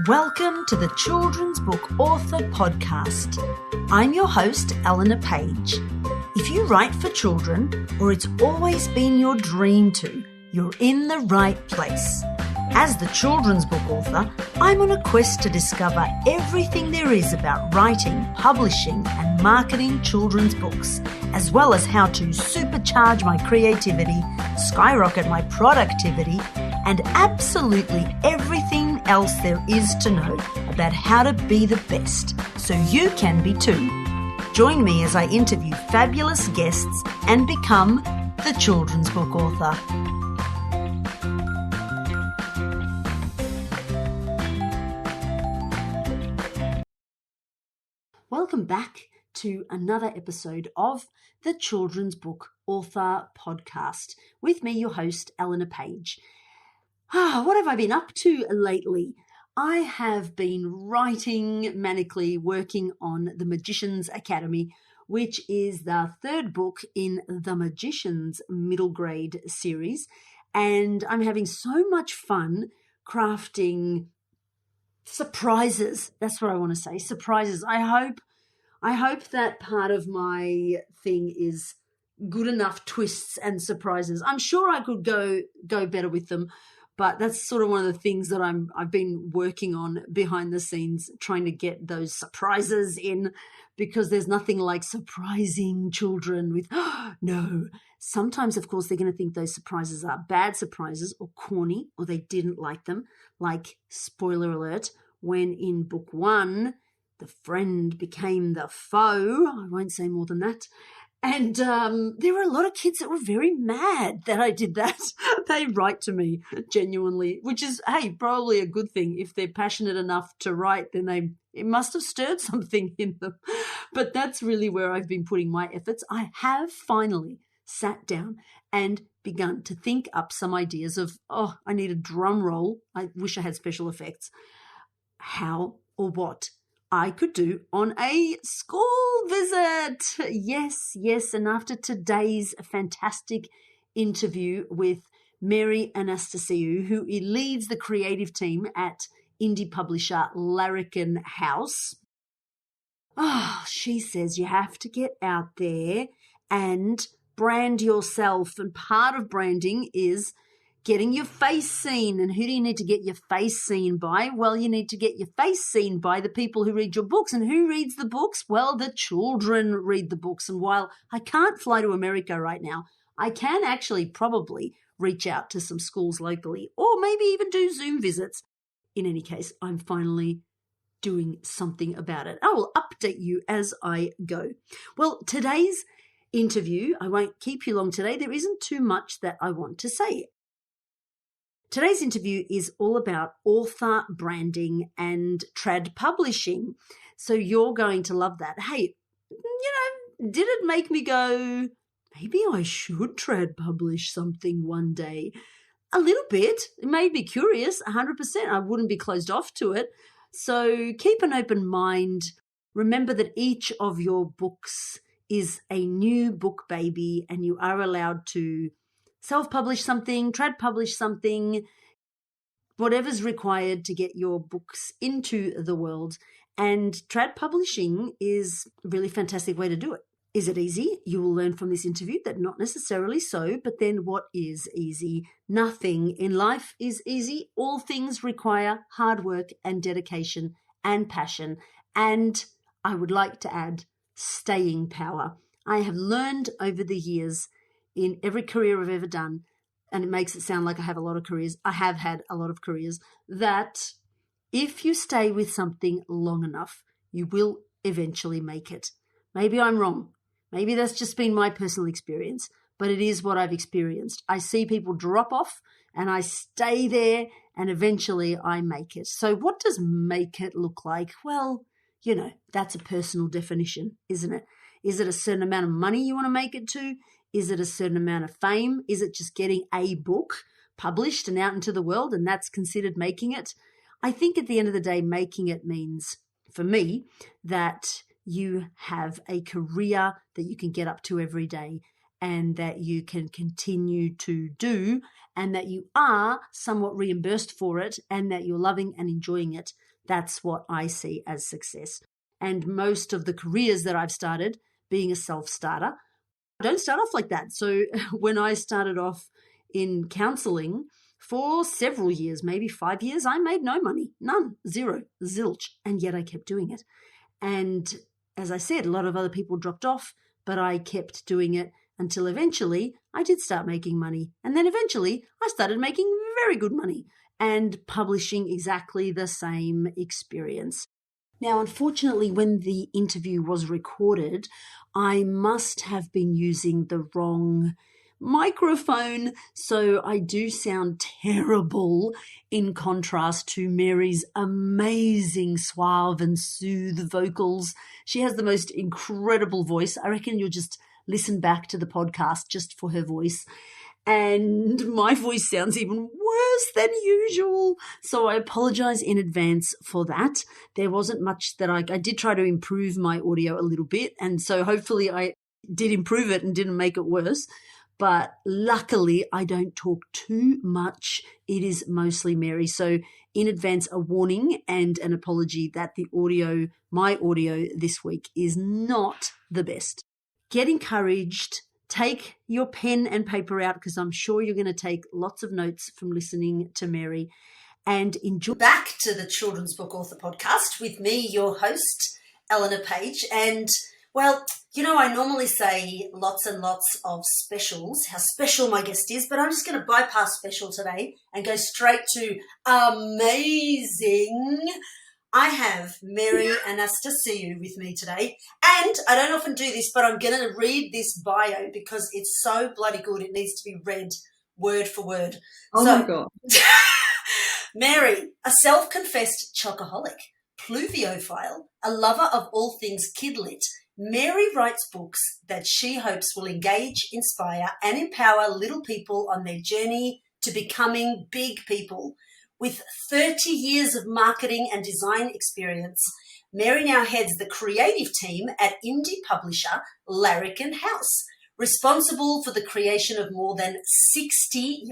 Welcome to the Children's Book Author Podcast. I'm your host, Eleanor Page. If you write for children, or it's always been your dream to, you're in the right place. As the children's book author, I'm on a quest to discover everything there is about writing, publishing, and marketing children's books, as well as how to supercharge my creativity, skyrocket my productivity, and absolutely everything else there is to know about how to be the best, so you can be too. Join me as I interview fabulous guests and become the children's book author. Welcome back to another episode of the Children's Book Author Podcast. With me, your host, Eleanor Page. What have I been up to lately? I have been writing manically, working on The Magician's Academy, which is the third book in the Magician's middle grade series. And I'm having so much fun crafting surprises. That's what I want to say, surprises. I hope that part of my thing is good enough twists and surprises. I'm sure I could go better with them, but that's sort of one of the things that I've been working on behind the scenes, trying to get those surprises in, because there's nothing like surprising children with, no. Sometimes, of course, they're going to think those surprises are bad surprises or corny, or they didn't like them. Like, spoiler alert, when in book one, the friend became the foe. I won't say more than that. And there were a lot of kids that were very mad that I did that. They write to me genuinely, which is, hey, probably a good thing. If they're passionate enough to write, then it must have stirred something in them. But that's really where I've been putting my efforts. I have finally sat down and begun to think up some ideas of, I need a drum roll. I wish I had special effects. How or what I could do on a school visit. Yes. And after today's fantastic interview with Mary Anastasiou, who leads the creative team at indie publisher Larrikin House, she says you have to get out there and brand yourself. And part of branding is getting your face seen. And who do you need to get your face seen by? Well, you need to get your face seen by the people who read your books. And who reads the books? Well, the children read the books. And while I can't fly to America right now, I can actually probably reach out to some schools locally, or maybe even do Zoom visits. In any case, I'm finally doing something about it. I will update you as I go. Well, today's interview, I won't keep you long today. There isn't too much that I want to say. Today's interview is all about author branding and trad publishing. So you're going to love that. Hey, did it make me go, maybe I should trad publish something one day? A little bit. It made me curious, 100%. I wouldn't be closed off to it. So keep an open mind. Remember that each of your books is a new book baby, and you are allowed to self-publish something, trad publish something, whatever's required to get your books into the world. And trad publishing is a really fantastic way to do it. Is it easy? You will learn from this interview that not necessarily so, but then what is easy? Nothing in life is easy. All things require hard work and dedication and passion. And I would like to add staying power. I have learned over the years in every career I've ever done, and it makes it sound like I have a lot of careers. I have had a lot of careers, that if you stay with something long enough, you will eventually make it. Maybe I'm wrong. Maybe that's just been my personal experience, but it is what I've experienced. I see people drop off and I stay there, and eventually I make it. So what does make it look like? Well, that's a personal definition, isn't it? Is it a certain amount of money you want to make it to? Is it a certain amount of fame? Is it just getting a book published and out into the world, and that's considered making it? I think at the end of the day, making it means, for me, that you have a career that you can get up to every day and that you can continue to do, and that you are somewhat reimbursed for it, and that you're loving and enjoying it. That's what I see as success. And most of the careers that I've started, being a self-starter, I don't start off like that. So when I started off in counseling for several years, maybe 5 years, I made no money, none, zero, zilch. And yet I kept doing it. And as I said, a lot of other people dropped off, but I kept doing it until eventually I did start making money. And then eventually I started making very good money and publishing exactly the same experience. Now, unfortunately, when the interview was recorded, I must have been using the wrong microphone, so I do sound terrible in contrast to Mary's amazing suave and soothe vocals. She has the most incredible voice. I reckon you'll just listen back to the podcast just for her voice. And my voice sounds even worse than usual. So I apologize in advance for that. There wasn't much that I did try to improve my audio a little bit. And so hopefully I did improve it and didn't make it worse. But luckily I don't talk too much. It is mostly Mary. So in advance, a warning and an apology that my audio this week is not the best. Get encouraged. Take your pen and paper out because I'm sure you're going to take lots of notes from listening to Mary, and enjoy. Back to the Children's Book Author Podcast with me, your host, Eleanor Page. And, well, I normally say lots and lots of specials, how special my guest is, but I'm just going to bypass special today and go straight to amazing. I have Mary Anastasiou with me today, and I don't often do this, but I'm going to read this bio because it's so bloody good. It needs to be read word for word. My God. Mary, a self-confessed chocoholic, pluviophile, a lover of all things kidlit, Mary writes books that she hopes will engage, inspire, and empower little people on their journey to becoming big people. With 30 years of marketing and design experience, Mary now heads the creative team at indie publisher Larrikin House, responsible for the creation of more than 60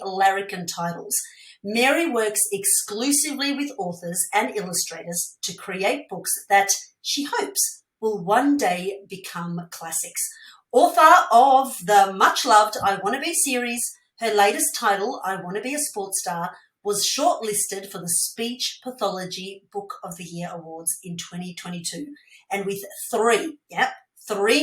Larrikin titles. Mary works exclusively with authors and illustrators to create books that she hopes will one day become classics. Author of the much-loved I Wanna Be series, her latest title, I Want to Be a Sports Star, was shortlisted for the Speech Pathology Book of the Year Awards in 2022. And with three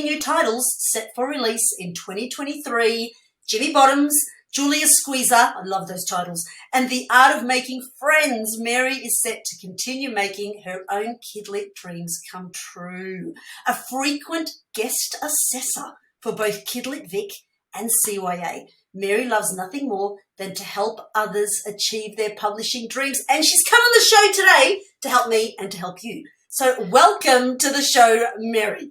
new titles set for release in 2023, Jimmy Bottoms, Julius Squeezer, I love those titles, and The Art of Making Friends, Mary is set to continue making her own kidlit dreams come true. A frequent guest assessor for both Kidlit Vic and CYA, Mary loves nothing more than to help others achieve their publishing dreams. And she's come on the show today to help me and to help you. So welcome to the show, Mary.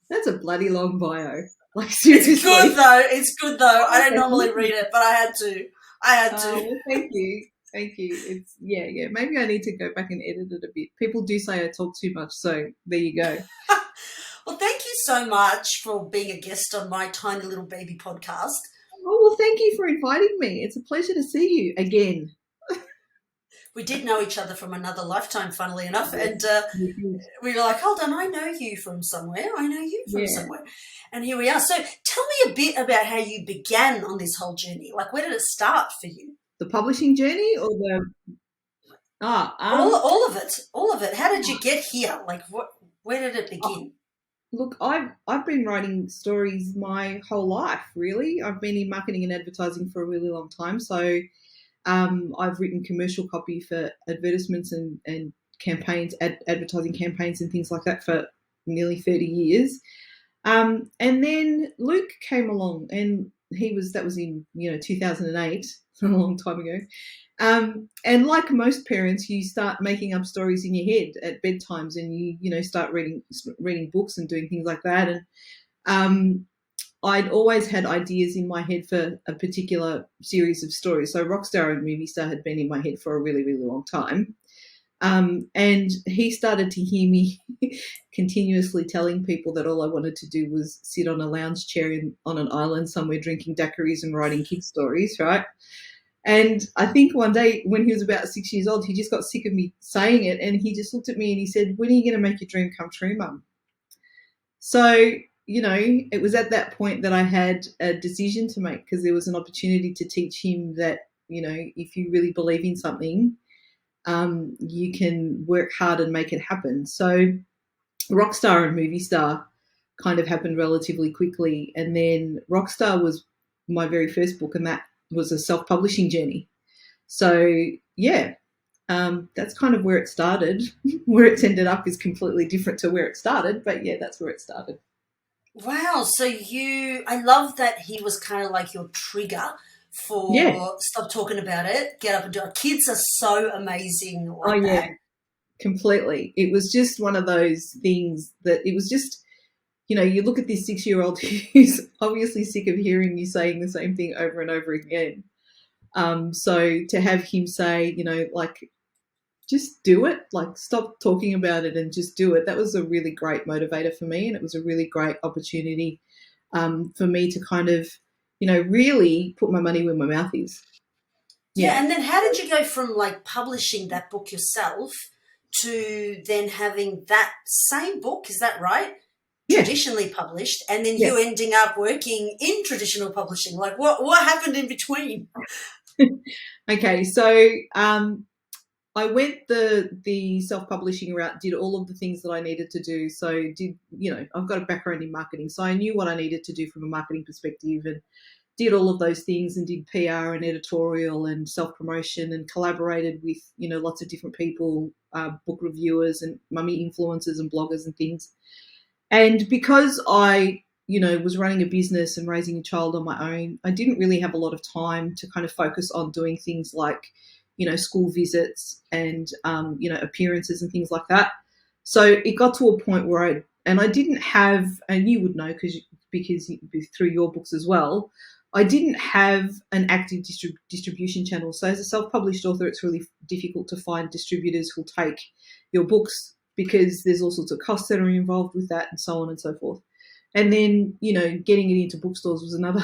That's a bloody long bio. Like, seriously. It's good though. I don't normally read it, but I had to. Well, thank you. It's yeah. Maybe I need to go back and edit it a bit. People do say I talk too much, so there you go. Well, thank you so much for being a guest on my tiny little baby podcast. Oh, well, thank you for inviting me. It's a pleasure to see you again. We did know each other from another lifetime, funnily enough, and we were like, hold on, I know you from somewhere. Somewhere. And here we are. So tell me a bit about how you began on this whole journey. Like, where did it start for you? The publishing journey or the... all of it. How did you get here? Like, where did it begin? Look, I've been writing stories my whole life, really. I've been in marketing and advertising for a really long time. So I've written commercial copy for advertisements and campaigns, advertising campaigns and things like that for nearly 30 years. And then Luke came along, and that was in 2008, a long time ago. And like most parents, you start making up stories in your head at bedtimes, and you start reading books and doing things like that. And I'd always had ideas in my head for a particular series of stories. So Rockstar and Movie Star had been in my head for a really, really long time. And he started to hear me continuously telling people that all I wanted to do was sit on a lounge chair on an island somewhere drinking daiquiris and writing kids' stories, right? And I think one day when he was about 6 years old, he just got sick of me saying it, and he just looked at me and he said, "When are you going to make your dream come true, Mum?" So, it was at that point that I had a decision to make, because there was an opportunity to teach him that, if you really believe in something, you can work hard and make it happen. So Rockstar and Movie Star kind of happened relatively quickly. And then Rockstar was my very first book, and that was a self-publishing journey. So, yeah, that's kind of where it started. Where it's ended up is completely different to where it started, but yeah, that's where it started. Wow. So I love that he was kind of like your trigger Yeah. for stop talking about it, get up and do it. Kids are so amazing Oh, like yeah, that. completely. It was just one of those things that it was just, you look at this 6-year-old who's obviously sick of hearing you saying the same thing over and over again. So to have him say, like, just do it, like, stop talking about it and just do it, that was a really great motivator for me. And it was a really great opportunity for me to kind of, really put my money where my mouth is. Yeah. Yeah. And then how did you go from like publishing that book yourself to then having that same book, is that right? Yeah. Traditionally published, and then Yeah. you ending up working in traditional publishing? Like what happened in between? Okay. So I went the self-publishing route, did all of the things that I needed to do. So I've got a background in marketing, so I knew what I needed to do from a marketing perspective, and did all of those things, and did PR and editorial and self-promotion, and collaborated with, lots of different people, book reviewers and mummy influencers and bloggers and things. And because I, was running a business and raising a child on my own, I didn't really have a lot of time to kind of focus on doing things like, school visits and, appearances and things like that. So it got to a point where I didn't have, and you would know because through your books as well, I didn't have an active distribution channel. So as a self-published author, it's really difficult to find distributors who'll take your books, because there's all sorts of costs that are involved with that, and so on and so forth. And then, getting it into bookstores was another.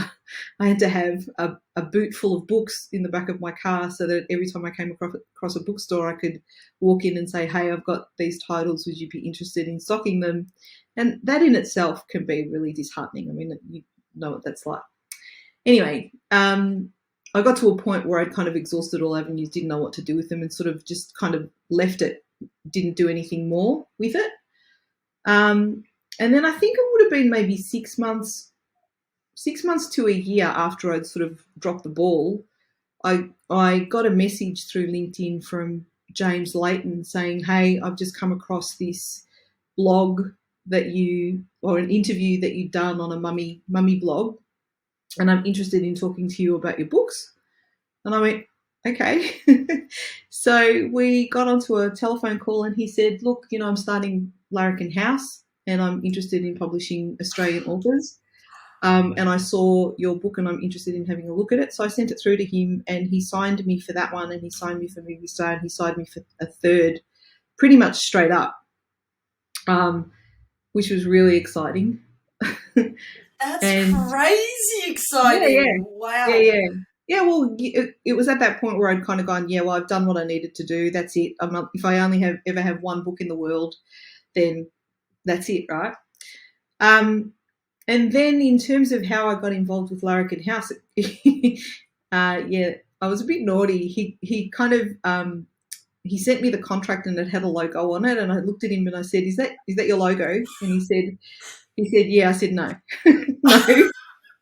I had to have a boot full of books in the back of my car, so that every time I came across a bookstore, I could walk in and say, "Hey, I've got these titles. Would you be interested in stocking them?" And that in itself can be really disheartening. I mean, you know what that's like. Anyway, I got to a point where I'd kind of exhausted all avenues, didn't know what to do with them, and sort of just kind of left it, didn't do anything more with it. And then I think it would have been maybe 6 months to a year after I'd sort of dropped the ball, I got a message through LinkedIn from James Layton saying, "Hey, I've just come across this blog or an interview that you'd done on a mummy blog, and I'm interested in talking to you about your books." And I went, "Okay." So we got onto a telephone call, and he said, "Look, I'm starting Larrikin House, and I'm interested in publishing Australian authors. And I saw your book, and I'm interested in having a look at it." So I sent it through to him, and he signed me for that one, and he signed me for Movie Star, and he signed me for a third, pretty much straight up, which was really exciting. That's And crazy exciting. Wow. Yeah, well, it was at that point where I'd kind of gone, yeah, well, I've done what I needed to do. That's it. If I only ever have one book in the world, then that's it, right? And then in terms of how I got involved with Larrikin House, I was a bit naughty. He kind of he sent me the contract, and it had a logo on it, and I looked at him and I said, "Is that your logo?" And he said, "Yeah." I said, "No,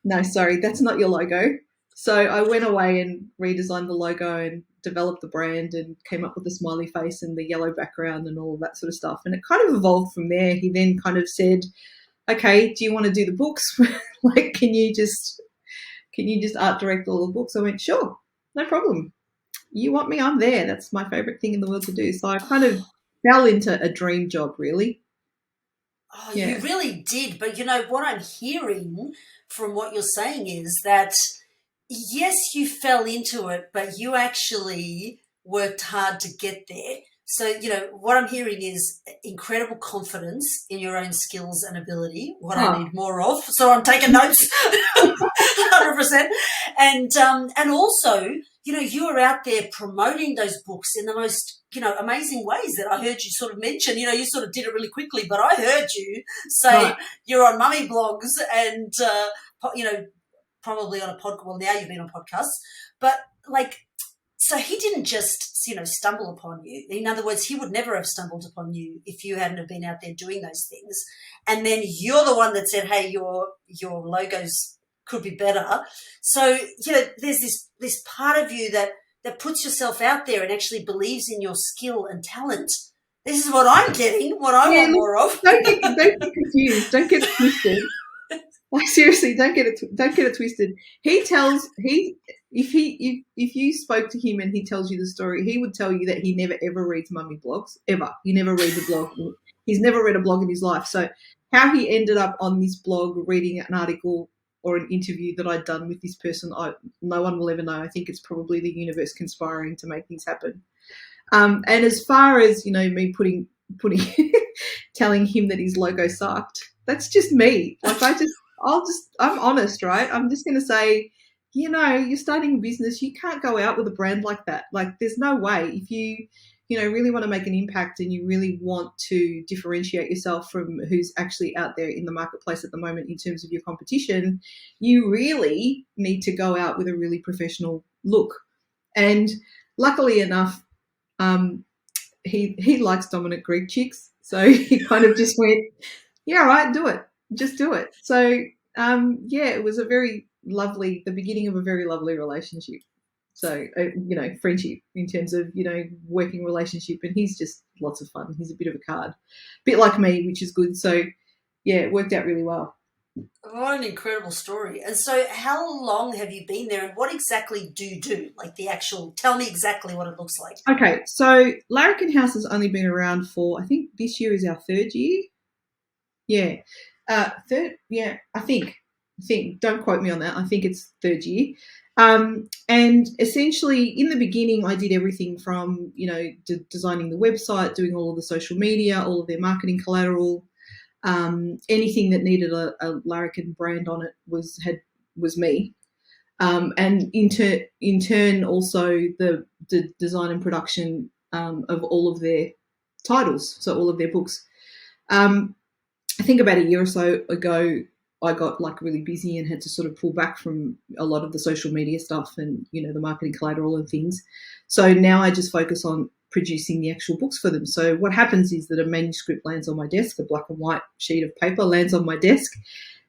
no, sorry, that's not your logo." So I went away and redesigned the logo and developed the brand and came up with the smiley face and the yellow background and all of that sort of stuff. And it kind of evolved from there. He then kind of said, "Okay, do you want to do the books? Like, can you just art direct all the books?" I went, "Sure, no problem. You want me? I'm there. That's my favorite thing in the world to do." So I kind of fell into a dream job, really. Oh, Yeah. you really did. But what I'm hearing from what you're saying is that, yes, you fell into it, but you actually worked hard to get there. So, what I'm hearing is incredible confidence in your own skills and ability, what I need more of. So I'm taking notes, 100%. And also, you are out there promoting those books in the most, amazing ways that I heard you sort of mention. You sort of did it really quickly, but I heard you say you're on mummy blogs and, probably on a podcast. Well, now you've been on podcasts, but so he didn't just, stumble upon you. In other words, he would never have stumbled upon you if you hadn't have been out there doing those things. And then you're the one that said, hey, your logos could be better. So, there's this part of you that puts yourself out there and actually believes in your skill and talent. This is what I'm getting, what I want more of. Don't get confused. Don't get it twisted. Seriously, don't get it twisted. If you spoke to him and he tells you the story, he would tell you that he never ever reads mummy blogs ever. He never reads a blog. He's never read a blog in his life. So how he ended up on this blog reading an article or an interview that I'd done with this person, no one will ever know. I think it's probably the universe conspiring to make things happen. And as far as me putting telling him that his logo sucked, that's just me. I'm honest, right? I'm just going to say, you're starting a business. You can't go out with a brand like that. There's no way. If you, really want to make an impact and you really want to differentiate yourself from who's actually out there in the marketplace at the moment in terms of your competition, you really need to go out with a really professional look. And luckily enough, he likes dominant Greek chicks. So he kind of just went, yeah, all right, do it. Just do it. So, it was the beginning of a very lovely relationship. So, friendship in terms of, working relationship. And he's just lots of fun. He's a bit of a card, a bit like me, which is good. So, it worked out really well. What an incredible story. And so how long have you been there and what exactly do you do? Tell me exactly what it looks like. Okay. So Larrikin House has only been around for, I think this year is our third year. Yeah. I think, don't quote me on that. I think it's third year. And essentially in the beginning, I did everything from, designing the website, doing all of the social media, all of their marketing collateral, anything that needed a Larrikin brand on it was me. And in turn also the design and production, of all of their titles. So all of their books. I think about a year or so ago, I got really busy and had to sort of pull back from a lot of the social media stuff and, the marketing collateral and things. So now I just focus on producing the actual books for them. So what happens is that a manuscript lands on my desk, a black and white sheet of paper lands on my desk,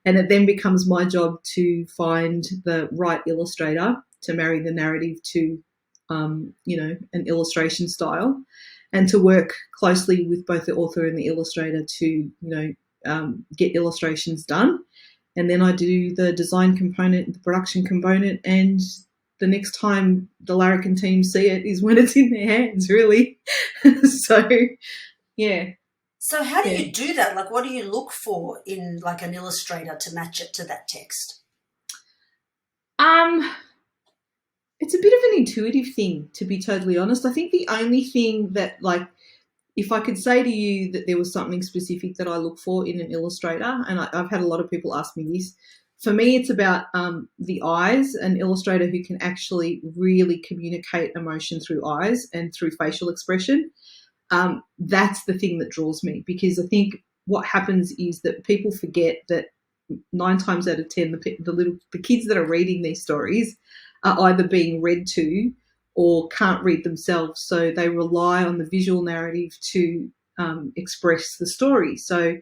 and it then becomes my job to find the right illustrator to marry the narrative to, an illustration style, and to work closely with both the author and the illustrator to, get illustrations done. And then I do the design component, the production component, and the next time the Larrikin team see it is when it's in their hands, really. So, yeah. So how do you do that? What do you look for in an illustrator to match it to that text? It's a bit of an intuitive thing, to be totally honest. I think the only thing that if I could say to you that there was something specific that I look for in an illustrator, and I've had a lot of people ask me this, for me it's about the eyes, an illustrator who can actually really communicate emotion through eyes and through facial expression. That's the thing that draws me, because I think what happens is that people forget that 9 times out of 10, the kids that are reading these stories are either being read to or can't read themselves, so they rely on the visual narrative to express the story. So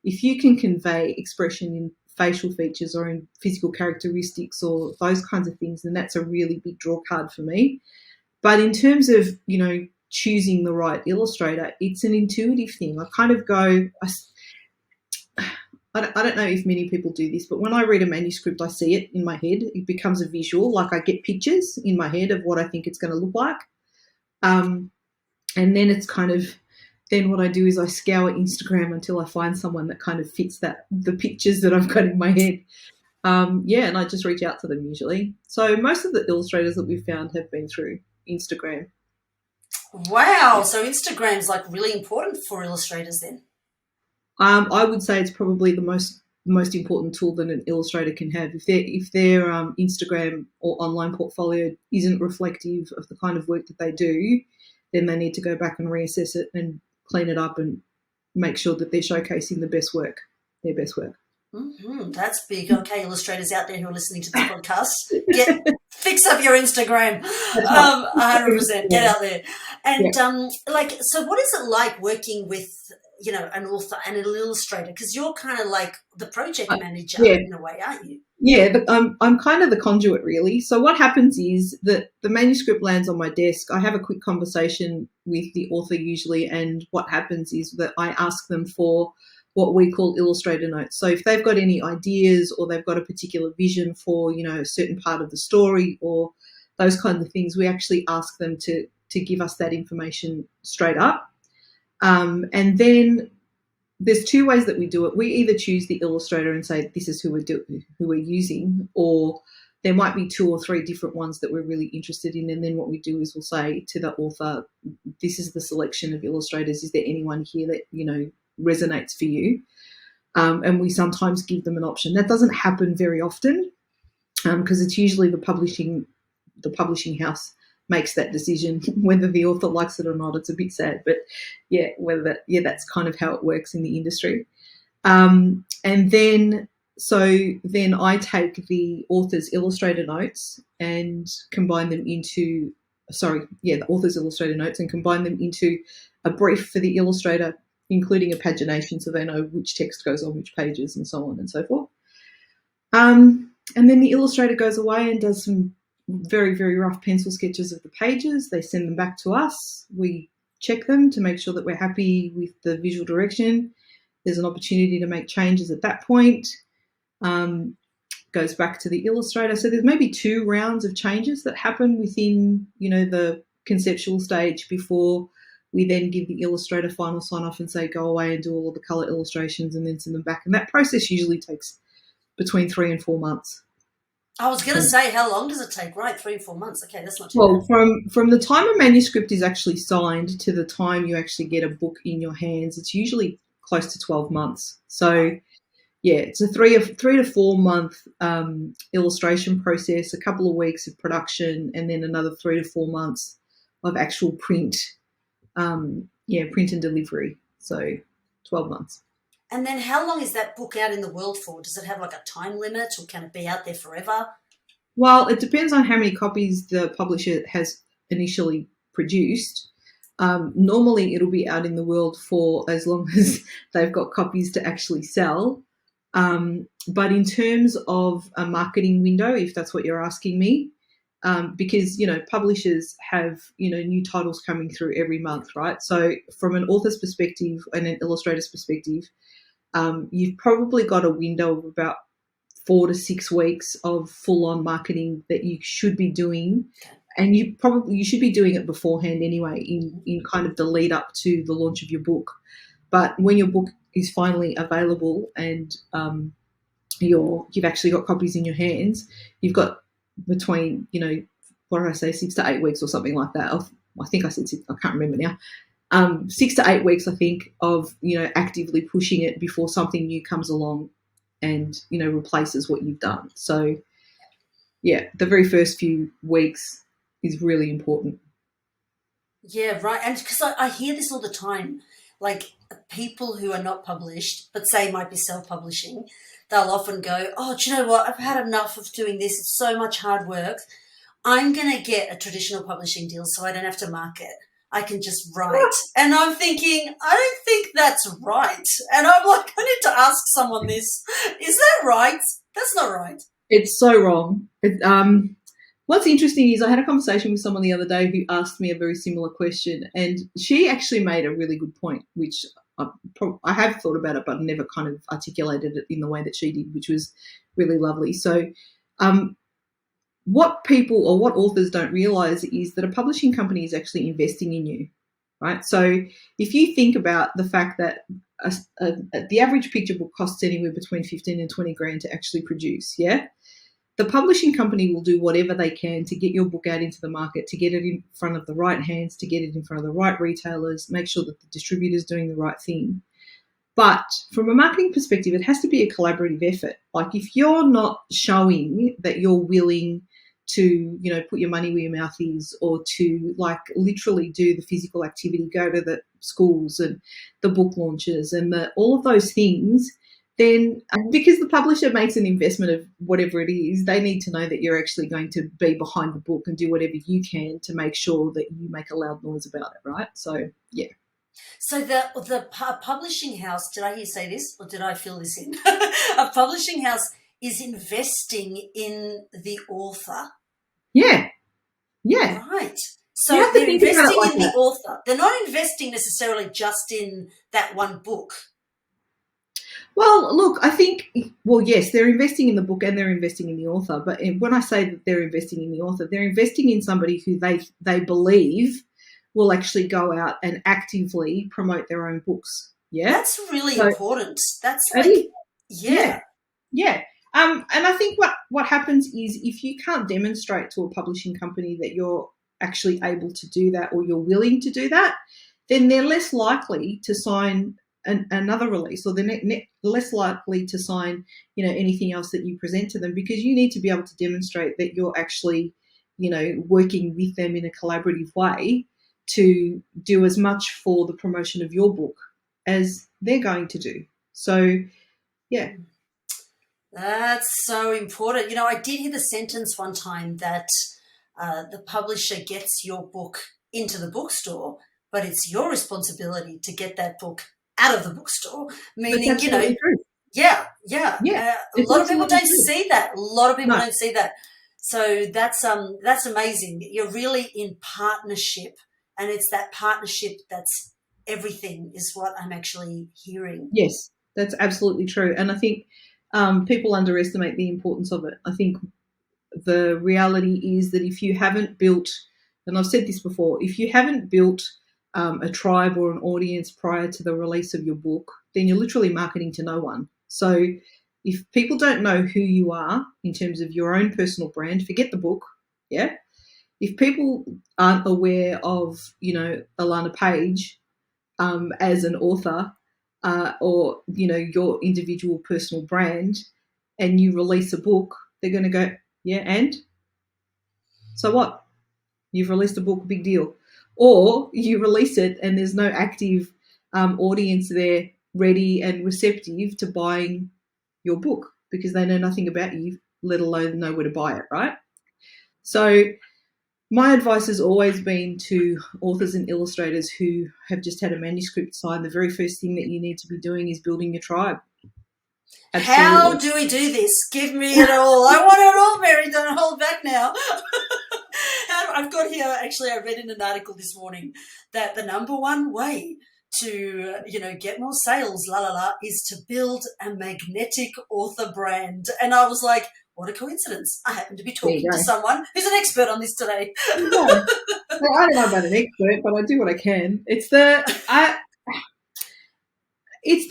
if you can convey expression in facial features or in physical characteristics or those kinds of things, then that's a really big draw card for me. But in terms of, choosing the right illustrator, it's an intuitive thing. I kind of go, I don't know if many people do this, but when I read a manuscript, I see it in my head. It becomes a visual, I get pictures in my head of what I think it's going to look like. And then it's then what I do is I scour Instagram until I find someone that kind of fits the pictures that I've got in my head. And I just reach out to them usually. So most of the illustrators that we've found have been through Instagram. Wow. So Instagram's like really important for illustrators then. I would say it's probably the most important tool that an illustrator can have. If their Instagram or online portfolio isn't reflective of the kind of work that they do, then they need to go back and reassess it and clean it up and make sure that they're showcasing their best work. Mm-hmm. That's big. Okay, illustrators out there who are listening to this podcast, fix up your Instagram. 100%. Get out there. And so what is it like working with, an author and an illustrator? Because you're kind of like the project manager in a way, aren't you? Yeah, but I'm kind of the conduit, really. So what happens is that the manuscript lands on my desk. I have a quick conversation with the author usually, and what happens is that I ask them for what we call illustrator notes. So if they've got any ideas or they've got a particular vision for, a certain part of the story or those kinds of things, we actually ask them to give us that information straight up. And then there's two ways that we do it. We either choose the illustrator and say this is who we're using, or there might be 2 or 3 different ones that we're really interested in. And then what we do is we'll say to the author, this is the selection of illustrators. Is there anyone here that, resonates for you? And we sometimes give them an option. That doesn't happen very often because it's usually the publishing house makes that decision. Whether the author likes it or not, it's a bit sad, but that's kind of how it works in the industry. And then I take the author's illustrator notes and combine them into the author's illustrator notes and combine them into a brief for the illustrator, including a pagination so they know which text goes on which pages and so on and so forth. And then the illustrator goes away and does some very, very rough pencil sketches of the pages. They send them back to us. We check them to make sure that we're happy with the visual direction. There's an opportunity to make changes at that point. Goes back to the illustrator. So there's maybe 2 rounds of changes that happen within, the conceptual stage before we then give the illustrator final sign-off and say go away and do all of the colour illustrations and then send them back. And that process usually takes between 3 and 4 months. I was going to say, how long does it take? Right, 3 or 4 months. Okay, that's not too bad. Well, from the time a manuscript is actually signed to the time you actually get a book in your hands, it's usually close to 12 months. So, yeah, it's a 3 to 4 month illustration process, a couple of weeks of production, and then another 3 to 4 months of actual print, print and delivery. So, 12 months. And then how long is that book out in the world for? Does it have like a time limit or can it be out there forever? Well, it depends on how many copies the publisher has initially produced. Normally it'll be out in the world for as long as they've got copies to actually sell. But in terms of a marketing window, if that's what you're asking me, because, publishers have, new titles coming through every month, right? So from an author's perspective and an illustrator's perspective, you've probably got a window of about 4 to 6 weeks of full-on marketing that you should be doing. And you should be doing it beforehand anyway in kind of the lead up to the launch of your book. But when your book is finally available and you've actually got copies in your hands, you've got between, 6 to 8 weeks or something like that. I think I said 6, I can't remember now. 6 to 8 weeks, I think, of, actively pushing it before something new comes along and, replaces what you've done. So, yeah, the very first few weeks is really important. Yeah, right. And because I hear this all the time, like people who are not published, but say might be self-publishing, they'll often go, oh, do you know what? I've had enough of doing this. It's so much hard work. I'm going to get a traditional publishing deal so I don't have to market. I can just write. And I'm thinking, I don't think that's right. And I'm like, I need to ask someone this. Is that right? That's not right. It's so wrong. What's interesting is I had a conversation with someone the other day who asked me a very similar question, and she actually made a really good point, which I have thought about it but never kind of articulated it in the way that she did, which was really lovely. So what people or what authors don't realise is that a publishing company is actually investing in you, right? So if you think about the fact that the average picture book costs anywhere between 15 and 20 grand to actually produce, yeah? the publishing company will do whatever they can to get your book out into the market, to get it in front of the right hands, to get it in front of the right retailers, make sure that the distributor's doing the right thing. But from a marketing perspective, it has to be a collaborative effort. Like, if you're not showing that you're willing to, you know, put your money where your mouth is, or to like literally do the physical activity, go to the schools and the book launches and all of those things, then because the publisher makes an investment of whatever it is, they need to know that you're actually going to be behind the book and do whatever you can to make sure that you make a loud noise about it, right? So, yeah. So the publishing house, did I hear you say this, or did I fill this in? A publishing house is investing in the author. Yeah. Yeah. Right. So they're investing in the author. They're not investing necessarily just in that one book. Well, look, I think, well, yes, they're investing in the book and they're investing in the author. But when I say that they're investing in the author, they're investing in somebody who they believe will actually go out and actively promote their own books. Yeah, that's really important. That's like, yeah. And I think what happens is, if you can't demonstrate to a publishing company that you're actually able to do that, or you're willing to do that, then they're less likely to sign another release, or they're less likely to sign, you know, anything else that you present to them, because you need to be able to demonstrate that you're actually, you know, working with them in a collaborative way to do as much for the promotion of your book as they're going to do. So, yeah. That's so important. You know, I did hear the sentence one time that the publisher gets your book into the bookstore, but it's your responsibility to get that book out of the bookstore. Meaning, you know, true. Yeah. A lot of people don't see that. A lot of people don't see that. So that's amazing. You're really in partnership, and it's that partnership that's everything, is what I'm actually hearing. Yes, that's absolutely true. And I think people underestimate the importance of it. I think the reality is that if you haven't built, and I've said this before, if you haven't built a tribe or an audience prior to the release of your book, then you're literally marketing to no one. So if people don't know who you are in terms of your own personal brand, forget the book, yeah? If people aren't aware of, you know, Alana Page as an author, or, you know, your individual personal brand, and you release a book, they're going to go, yeah, and? So what? You've released a book, big deal. Or you release it and there's no active audience there ready and receptive to buying your book, because they know nothing about you, let alone know where to buy it, right? So my advice has always been to authors and illustrators who have just had a manuscript signed, the very first thing that you need to be doing is building your tribe. Absolutely. How do we do this? Give me it all. I want it all, Mary. Don't hold back now. I've got here, actually, I read in an article this morning that the number one way to, you know, get more sales, is to build a magnetic author brand. And I was like, what a coincidence. I happen to be talking to someone who's an expert on this today. Well, I don't know about an expert, but I do what I can. It's the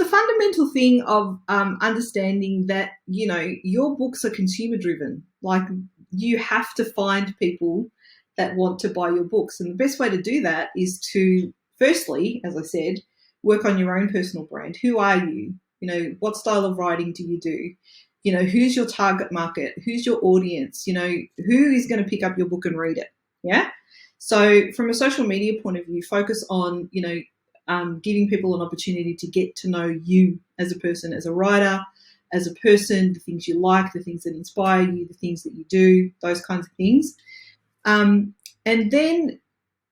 fundamental thing of understanding that, you know, your books are consumer driven. Like, you have to find people that want to buy your books. And the best way to do that is to, firstly, as I said, work on your own personal brand. Who are you? You know, what style of writing do you do? You know, who's your target market? Who's your audience? You know, who is going to pick up your book and read it? Yeah. So from a social media point of view, focus on, you know, giving people an opportunity to get to know you as a person, as a writer, as a person, the things you like, the things that inspire you, the things that you do, those kinds of things. And then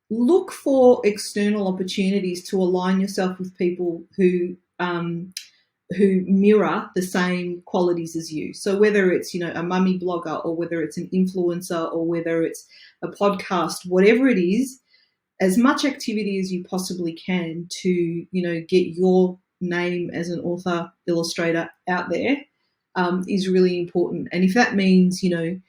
look for external opportunities to align yourself with people who mirror the same qualities as you. So whether it's, you know, a mummy blogger, or whether it's an influencer, or whether it's a podcast, whatever it is, as much activity as you possibly can to, you know, get your name as an author, illustrator out there is really important. And if that means, you know,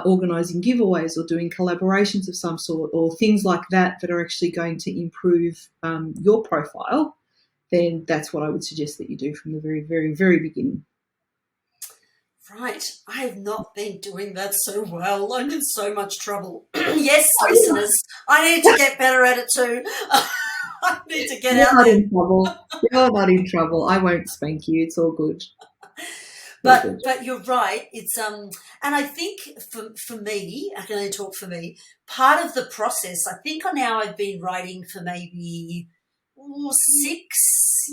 organising giveaways or doing collaborations of some sort, or things like that that are actually going to improve your profile, then that's what I would suggest that you do from the very, very, very beginning. Right. I have not been doing that so well. I'm in so much trouble. Yes, listeners, I need to get better at it too. I need to get You're out not there. in trouble. You're not in trouble. I won't spank you. It's all good. All good. But you're right. It's and I think for me, I can only talk for me. Part of the process, I think now I've been writing for maybe 6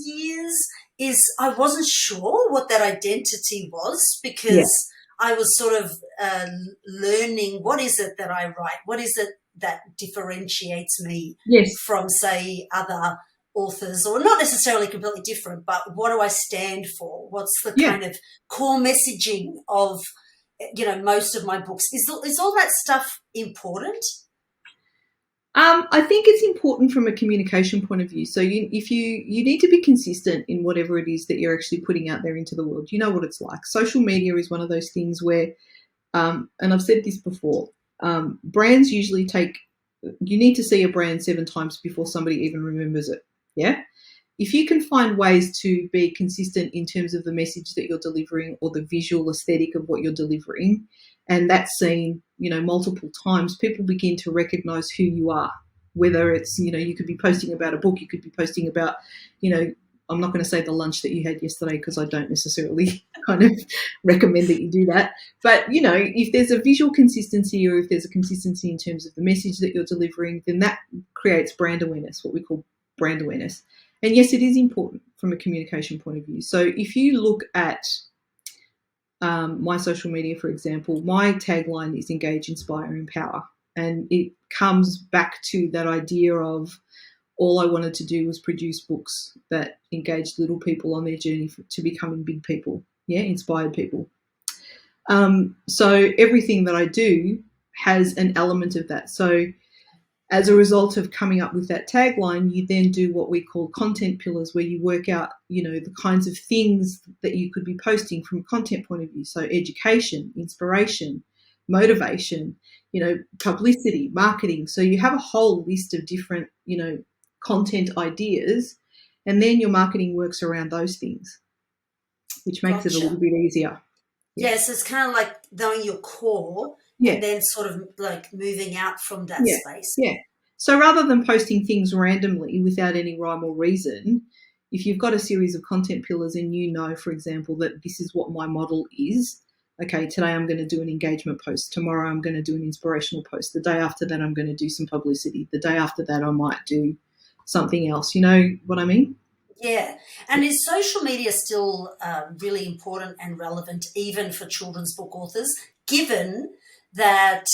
years. Is I wasn't sure what that identity was Yeah. because I was sort of learning what is it that I write, what is it that differentiates me Yes. from, say, other authors, or not necessarily completely different, but what do I stand for? What's the Yeah. kind of core messaging of, most of my books? Is all that stuff important? I think it's important from a communication point of view. So you need to be consistent in whatever it is that you're actually putting out there into the world. You know what it's like. Social media is one of those things where, and I've said this before, brands usually you need to see a brand 7 times before somebody even remembers it. Yeah. If you can find ways to be consistent in terms of the message that you're delivering or the visual aesthetic of what you're delivering, and that's seen, multiple times, people begin to recognize who you are. Whether it's, you could be posting about a book, you could be posting about, I'm not going to say the lunch that you had yesterday because I don't necessarily kind of recommend that you do that. But, if there's a visual consistency or if there's a consistency in terms of the message that you're delivering, then that creates brand awareness, what we call brand awareness. And yes, it is important from a communication point of view. So if you look at my social media, for example, my tagline is engage, inspire, empower. And it comes back to that idea of all I wanted to do was produce books that engaged little people on their journey to becoming big people, inspired people. So everything that I do has an element of that. So as a result of coming up with that tagline, you then do what we call content pillars, where you work out, the kinds of things that you could be posting from a content point of view. So education, inspiration, motivation, publicity, marketing. So you have a whole list of different, content ideas, and then your marketing works around those things, which makes it a little bit easier. Yes, it's kind of like knowing your core and then sort of like moving out from that space. Yeah. So rather than posting things randomly without any rhyme or reason, if you've got a series of content pillars and for example, that this is what my model is, okay, today I'm going to do an engagement post. Tomorrow I'm going to do an inspirational post. The day after that I'm going to do some publicity. The day after that I might do something else. You know what I mean? Yeah. And is social media still really important and relevant even for children's book authors, given that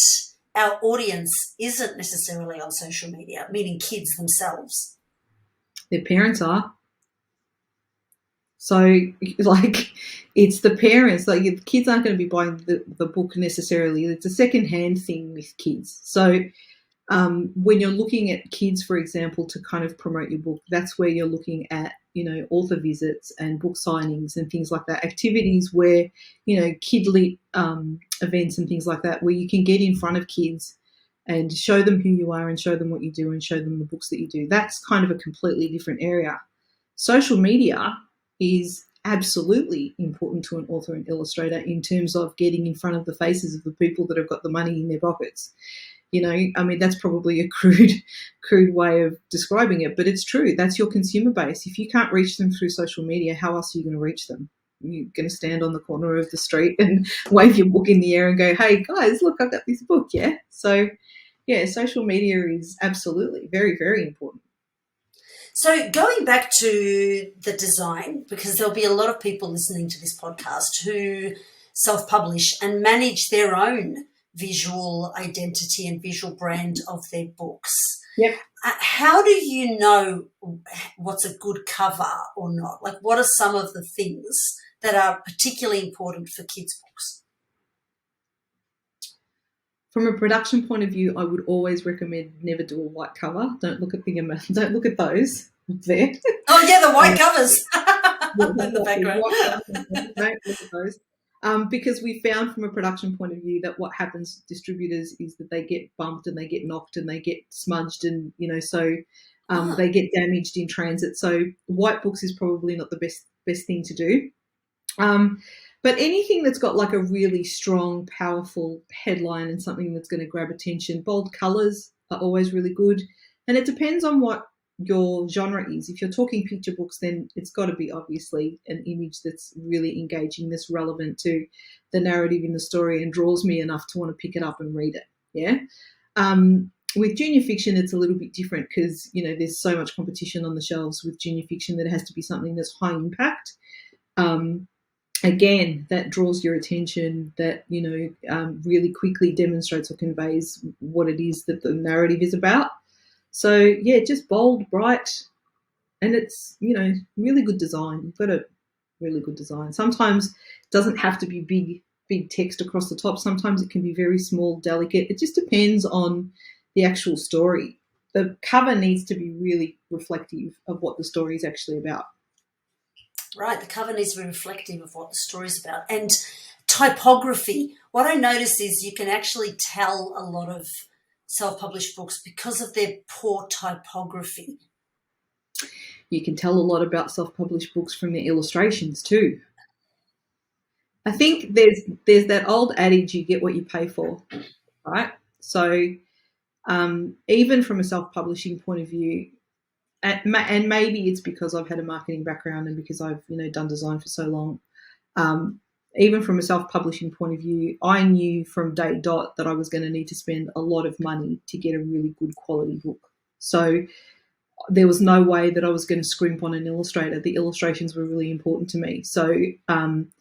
our audience isn't necessarily on social media, meaning kids themselves? Their parents are. So, it's the parents. The kids aren't going to be buying the book necessarily. It's a second-hand thing with kids. So when you're looking at kids, for example, to kind of promote your book, that's where you're looking at, author visits and book signings and things like that, activities where, kid-lit events and things like that, where you can get in front of kids and show them who you are and show them what you do and show them the books that you do. That's kind of a completely different area. Social media is absolutely important to an author and illustrator in terms of getting in front of the faces of the people that have got the money in their pockets. That's probably a crude way of describing it, but it's true. That's your consumer base. If you can't reach them through social media, how else are you going to reach them? You're going to stand on the corner of the street and wave your book in the air and go, hey, guys, look, I've got this book, yeah? So, social media is absolutely very, very important. So going back to the design, because there'll be a lot of people listening to this podcast who self-publish and manage their own visual identity and visual brand of their books. Yep. How do you know what's a good cover or not? Like, what are some of the things that are particularly important for kids' books? From a production point of view, I would always recommend never do a white cover. Don't look at those there. Oh yeah, the white covers in the background. Don't look at those. Because we found from a production point of view that what happens to distributors is that they get bumped and they get knocked and they get smudged and, they get damaged in transit. So white books is probably not the best thing to do. But anything that's got like a really strong, powerful headline and something that's going to grab attention, bold colours are always really good. And it depends on what your genre is. If you're talking picture books, then it's got to be obviously an image that's really engaging, that's relevant to the narrative in the story and draws me enough to want to pick it up and read it. Yeah. With junior fiction, it's a little bit different because, you know, there's so much competition on the shelves with junior fiction that it has to be something that's high impact. Again, that draws your attention, that, you know, really quickly demonstrates or conveys what it is that the narrative is about. So, yeah, just bold, bright, and it's, you know, really good design. You've got a really good design. Sometimes it doesn't have to be big text across the top. Sometimes it can be very small, delicate. It just depends on the actual story. The cover needs to be really reflective of what the story is actually about. Right, the cover needs to be reflective of what the story's about. And typography, what I notice is you can actually tell a lot of self-published books because of their poor typography. You can tell a lot about self-published books from their illustrations too. I think there's that old adage, you get what you pay for, right? So even from a self-publishing point of view, and maybe it's because I've had a marketing background and because I've, you know, done design for so long, even from a self-publishing point of view, I knew from day dot that I was going to need to spend a lot of money to get a really good quality book. So there was no way that I was going to scrimp on an illustrator. The illustrations were really important to me. So, and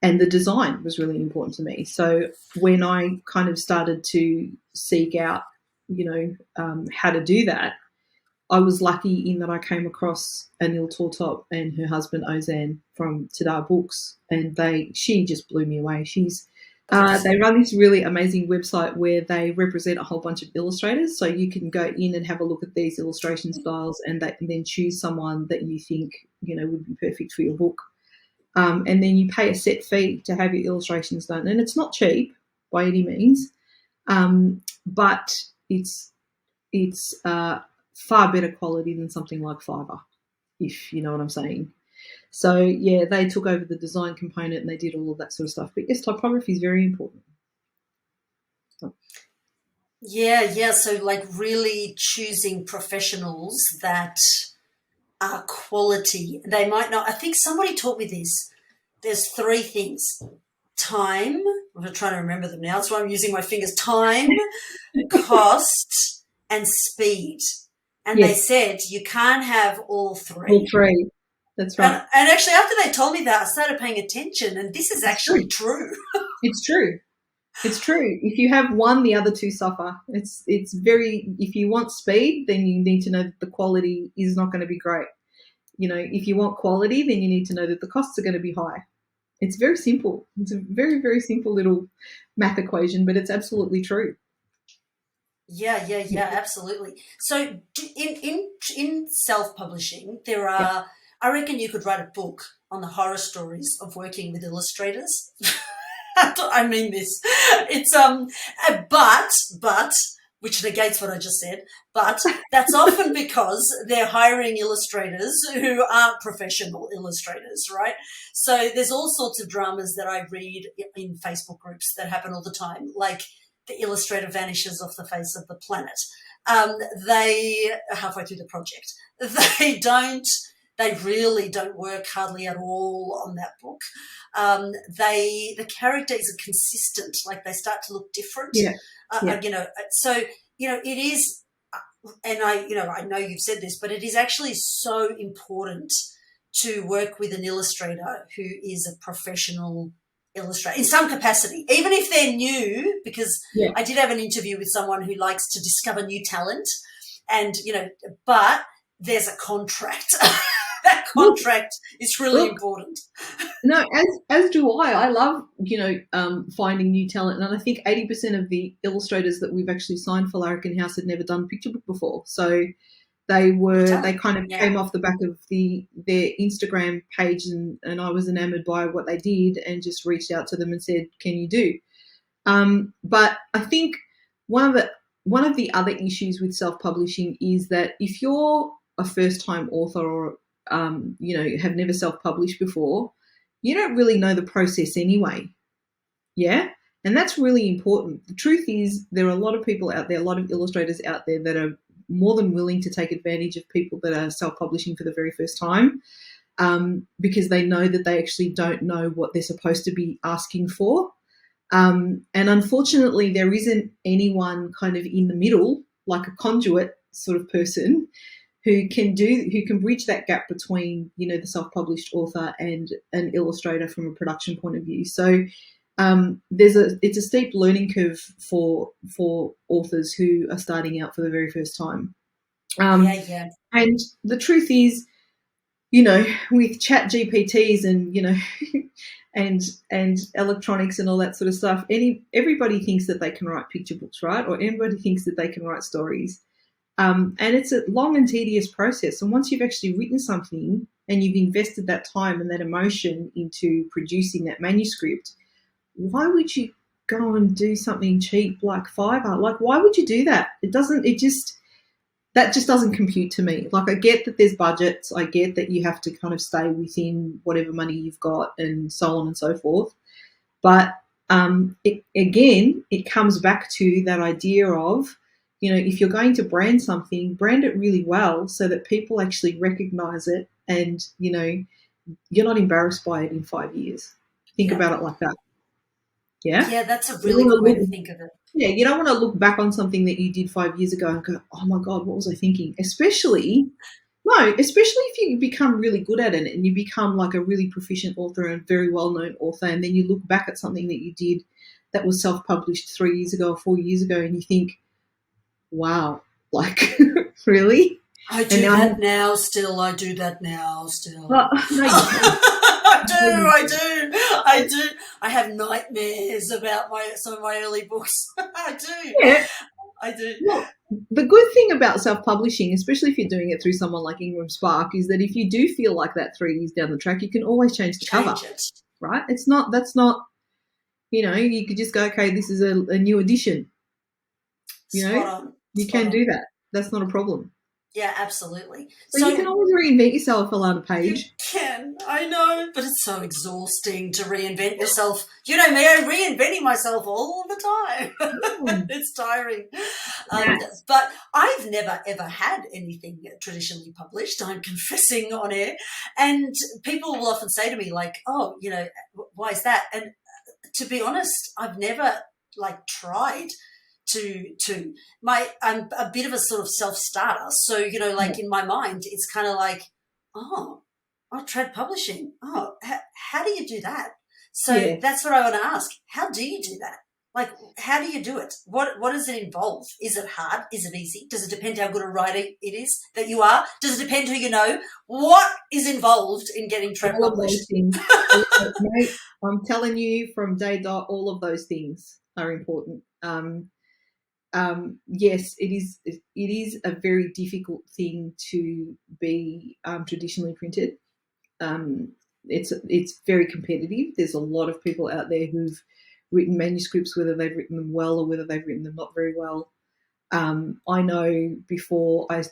the design was really important to me. So when I kind of started to seek out, you know, how to do that, I was lucky in that I came across Anil Tortop and her husband Ozan from Tadar Books, and she just blew me away. They run this really amazing website where they represent a whole bunch of illustrators, so you can go in and have a look at these illustration styles, and then choose someone that you think, you know, would be perfect for your book. And then you pay a set fee to have your illustrations done, and it's not cheap by any means, but it's far better quality than something like Fiverr, if you know what I'm saying. So, yeah, they took over the design component and they did all of that sort of stuff. But, yes, typography is very important. Yeah. So, like, really choosing professionals that are quality. They might not – I think somebody taught me this. There's 3 things. Time – I'm trying to remember them now. That's why I'm using my fingers. Time, cost, and speed. And yes. They said you can't have all 3. All 3. That's right. And actually, after they told me that, I started paying attention, and this is actually true. It's true. It's true. If you have one, the other 2 suffer. It's very. If you want speed, then you need to know that the quality is not going to be great. You know, if you want quality, then you need to know that the costs are going to be high. It's very simple. It's a very, very simple little math equation, but it's absolutely true. Yeah, absolutely. So in self-publishing, there are. Yeah. I reckon you could write a book on the horror stories of working with illustrators. I mean this. It's but which negates what I just said. But that's often because they're hiring illustrators who aren't professional illustrators, right? So there's all sorts of dramas that I read in Facebook groups that happen all the time, like the illustrator vanishes off the face of the planet. They halfway through the project. They really don't work hardly at all on that book. The characters are consistent, like they start to look different. Yeah. You know, so, you know, it is, and I know you've said this, but it is actually so important to work with an illustrator who is a professional illustrator in some capacity, even if they're new, because I did have an interview with someone who likes to discover new talent, and, you know, but there's a contract. That contract is really important. No, as do I. I love, you know, finding new talent. And I think 80% of the illustrators that we've actually signed for Larrikin House had never done a picture book before. So they kind of came off the back of their Instagram page, and I was enamored by what they did and just reached out to them and said, can you do? But I think one of the other issues with self-publishing is that if you're a first-time author or you know, have never self-published before, you don't really know the process anyway. Yeah. And that's really important. The truth is there are a lot of people out there, a lot of illustrators out there that are more than willing to take advantage of people that are self-publishing for the very first time, because they know that they actually don't know what they're supposed to be asking for. And unfortunately, there isn't anyone kind of in the middle, like a conduit sort of person, who can bridge that gap between, the self-published author and an illustrator from a production point of view. So it's a steep learning curve for authors who are starting out for the very first time. And the truth is, with chat GPTs and, and electronics and all that sort of stuff, everybody thinks that they can write picture books, right? Or everybody thinks that they can write stories. And it's a long and tedious process. And once you've actually written something and you've invested that time and that emotion into producing that manuscript, why would you go and do something cheap like Fiverr? Like, why would you do that? That just doesn't compute to me. Like, I get that there's budgets. I get that you have to kind of stay within whatever money you've got and so on and so forth. But it comes back to that idea of, if you're going to brand something, brand it really well so that people actually recognize it and, you're not embarrassed by it in 5 years. Think about it like that. Yeah? Yeah, that's a really good way to think of it. Yeah, you don't want to look back on something that you did 5 years ago and go, oh, my God, what was I thinking? Especially if you become really good at it and you become like a really proficient author and very well-known author, and then you look back at something that you did that was self-published 3 years ago or 4 years ago and you think, wow, like, really? I do that now still. I do that now still. Well, no, I do. I have nightmares about some of my early books. I do. Yeah. I do. Well, the good thing about self-publishing, especially if you're doing it through someone like Ingram Spark, is that if you do feel like that 3 years down the track, you can always change the cover. Right? That's not, you could just go, okay, this is a new edition. You can do that. That's not a problem. Yeah, absolutely. So you can always reinvent yourself, Alana Page. You can, I know, but it's so exhausting to reinvent yourself. You know me, I'm reinventing myself all the time. It's tiring. Yes. But I've never, ever had anything traditionally published, I'm confessing on air. And people will often say to me, like, oh, why is that? And to be honest, I've never, tried I'm a bit of a sort of self-starter. So, in my mind, it's kind of like, oh, I tried publishing. Oh, how do you do that? So that's what I want to ask. How do you do that? Like, how do you do it? What does it involve? Is it hard? Is it easy? Does it depend how good a writer it is that you are? Does it depend who you know? What is involved in getting Trent published? I'm telling you from day dot, all of those things are important. Yes, it is a very difficult thing to be traditionally printed. It's very competitive. There's a lot of people out there who've written manuscripts, whether they've written them well or whether they've written them not very well. I know before I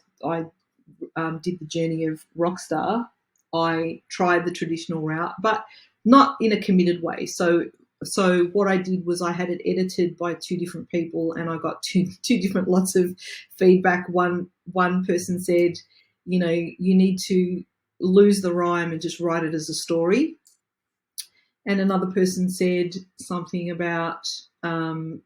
did the journey of Rockstar, I tried the traditional route, but not in a committed way. So what I did was I had it edited by two different people, and I got two different lots of feedback. One person said, you need to lose the rhyme and just write it as a story. And another person said something about, I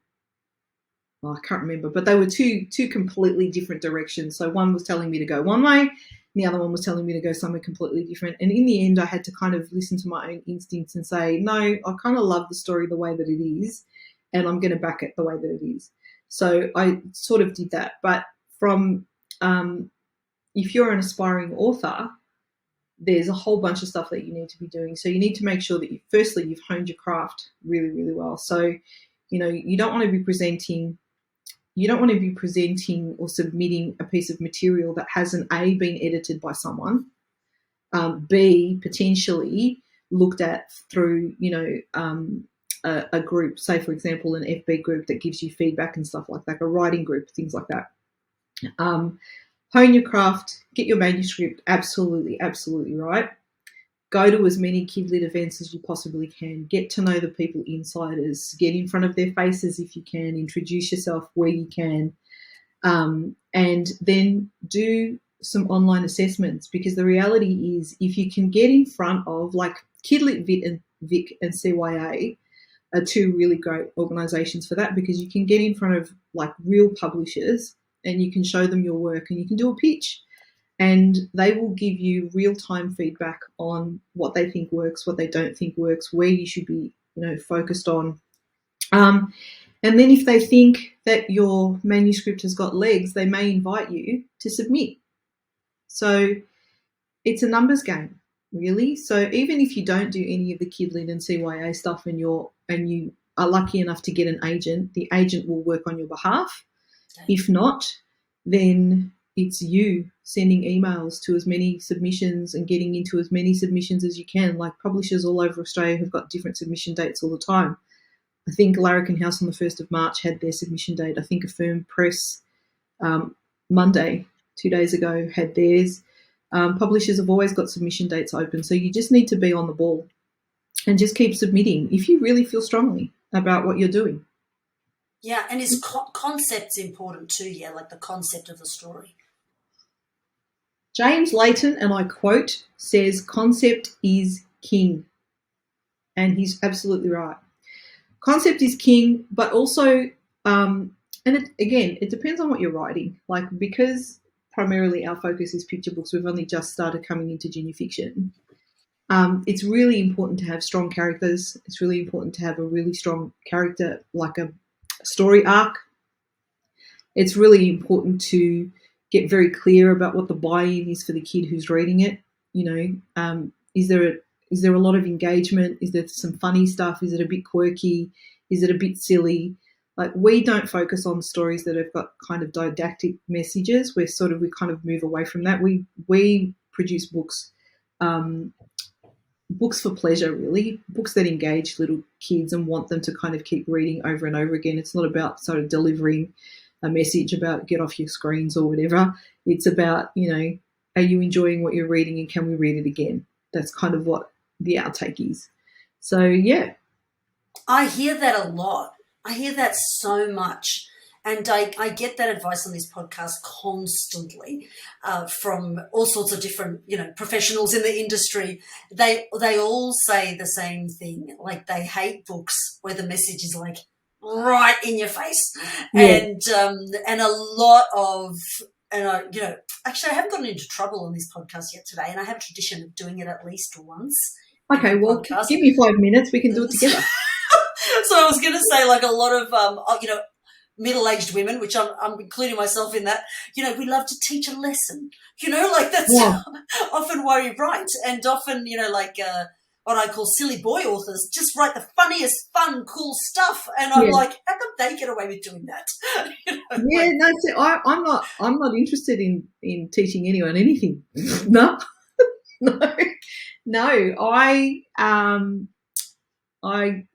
can't remember, but they were two completely different directions. So one was telling me to go one way, and the other one was telling me to go somewhere completely different. And in the end, I had to kind of listen to my own instincts and say, no, I kind of love the story the way that it is, and I'm going to back it the way that it is. So I sort of did that. But if you're an aspiring author, there's a whole bunch of stuff that you need to be doing. So you need to make sure that you've honed your craft really, really well. So, you don't want to be presenting or submitting a piece of material that hasn't A, been edited by someone, B, potentially looked at through, a group, say, for example, an FB group that gives you feedback and stuff like that, a writing group, things like that. Hone your craft, get your manuscript absolutely, absolutely right. go to as many kid-lit events as you possibly can. Get to know the people insiders. Get in front of their faces if you can. Introduce yourself where you can. And then do some online assessments, because the reality is if you can get in front of, like, Kidlit Vic and CYA are two really great organisations for that, because you can get in front of, like, real publishers and you can show them your work and you can do a pitch, and they will give you real-time feedback on what they think works, what they don't think works, where you should be, focused on. And then if they think that your manuscript has got legs, they may invite you to submit. So it's a numbers game, really. So even if you don't do any of the Kidlit and CYA stuff and you are lucky enough to get an agent, the agent will work on your behalf. Okay. If not, then it's you sending emails to as many submissions and getting into as many submissions as you can. Like, publishers all over Australia have got different submission dates all the time. I think Larrikin House on the 1st of March had their submission date. I think Affirm Press Monday, 2 days ago, had theirs. Publishers have always got submission dates open, so you just need to be on the ball and just keep submitting if you really feel strongly about what you're doing. Yeah, and is concept's important too, yeah, like the concept of the story. James Layton, and I quote, says, "Concept is king." And he's absolutely right. Concept is king, but also, it depends on what you're writing. Like, because primarily our focus is picture books, we've only just started coming into junior fiction. It's really important to have strong characters. It's really important to have a really strong character, like a story arc. It's really important to get very clear about what the buy-in is for the kid who's reading it. Is there a lot of engagement? Is there some funny stuff? Is it a bit quirky? Is it a bit silly? Like, we don't focus on stories that have got kind of didactic messages. We kind of move away from that. We produce books, books for pleasure, really, books that engage little kids and want them to kind of keep reading over and over again. It's not about sort of delivering a message about get off your screens or whatever. It's about, are you enjoying what you're reading and can we read it again? That's kind of what the outtake is. So, yeah. I hear that a lot. I hear that so much. And I get that advice on this podcast constantly from all sorts of different, professionals in the industry. They all say the same thing. Like, they hate books where the message is like right in your face. Yeah. And a lot of, actually I haven't gotten into trouble on this podcast yet today, and I have a tradition of doing it at least once. Okay, well, give me 5 minutes. We can do it together. So I was going to say, like, a lot of, middle-aged women, which I'm including myself in that, we love to teach a lesson, like that's often why we write. And often, what I call silly boy authors just write the funniest, fun, cool stuff. And I'm like, how come they get away with doing that? I'm not interested in teaching anyone anything. No. I